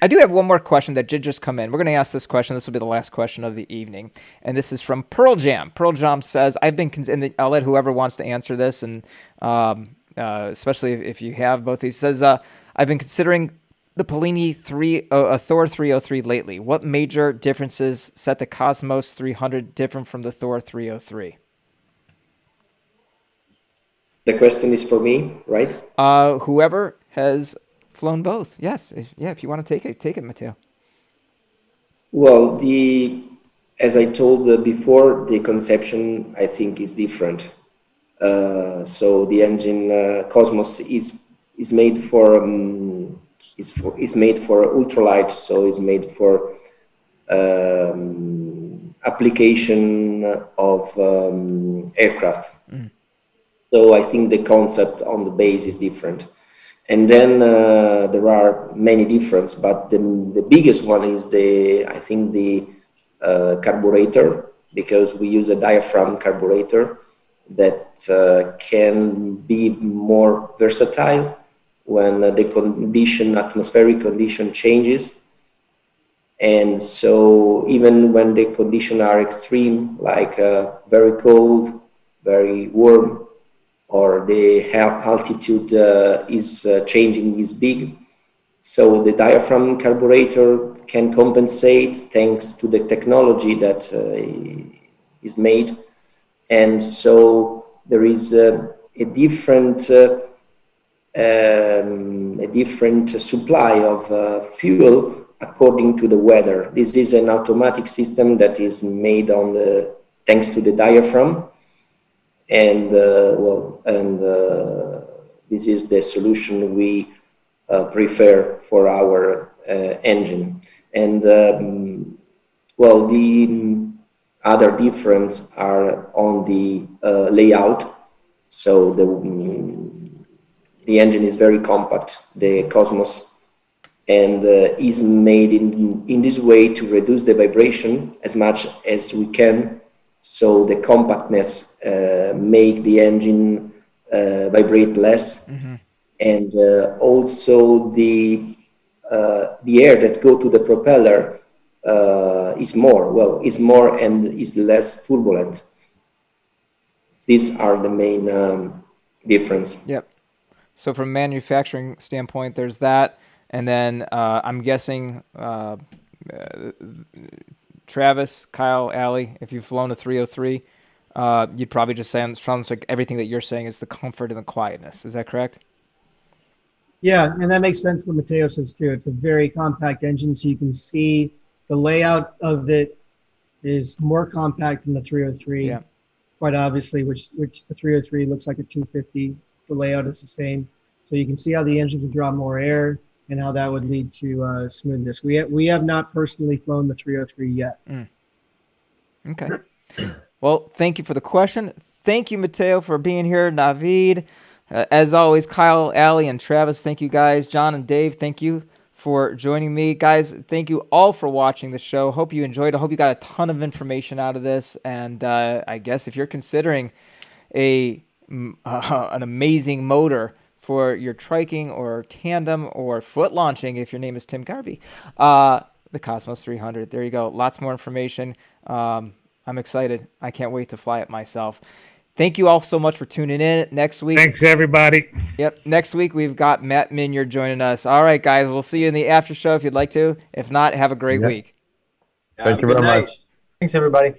I do have one more question that did just come in. We're going to ask this question. This will be the last question of the evening, and this is from Pearl Jam. Pearl Jam says, I'll let whoever wants to answer this, and especially if you have both these. Says, I've been considering the Polini Thor 303 lately. What major differences set the Cosmos 300 different from the Thor 303? The question is for me, right? Whoever has flown both. Yes. If you want to take it, Matteo. Well, as I told before, the conception I think is different. So the engine Cosmos is made for ultralight, so it's made for application of aircraft. Mm. So I think the concept on the base is different. And then there are many differences, but the biggest one is I think the carburetor, because we use a diaphragm carburetor that can be more versatile when the atmospheric condition changes. And so even when the conditions are extreme, like very cold, very warm, or the altitude is changing, is big. So the diaphragm carburetor can compensate thanks to the technology that is made. And so there is a different supply of fuel according to the weather. This is an automatic system that is made thanks to the diaphragm. And this is the solution we prefer for our engine. And the other difference are on the layout. So the engine is very compact, the Cosmos, and is made in this way to reduce the vibration as much as we can. So the compactness make the engine vibrate less, mm-hmm. And also the air that go to the propeller is more. Well, it's more and is less turbulent. These are the main difference. Yep. So from a manufacturing standpoint, there's that. And then I'm guessing Travis, Kyle, Ali, if you've flown a 303, you'd probably just say, it sounds like everything that you're saying is the comfort and the quietness. Is that correct? Yeah, and that makes sense what Matteo says too. It's a very compact engine, so you can see the layout of it is more compact than the 303. Yeah. Quite obviously, which the 303 looks like a 250. The layout is the same. So you can see how the engine would draw more air and how that would lead to smoothness. We have not personally flown the 303 yet. Okay. Well, thank you for the question. Thank you, Matteo, for being here. Navid, as always, Kyle, Ali, and Travis, thank you guys. John and Dave, thank you for joining me. Guys, thank you all for watching the show. Hope you enjoyed. I hope you got a ton of information out of this. And I guess if you're considering an amazing motor for your triking or tandem or foot launching, if your name is Tim Garvey, the Cosmos 300. There you go. Lots more information. I'm excited. I can't wait to fly it myself. Thank you all so much for tuning in. Next week. Thanks, everybody. Yep. Next week, we've got Matt Minyard joining us. All right, guys. We'll see you in the after show if you'd like to. If not, have a great week. Thank you very much. Thanks, everybody.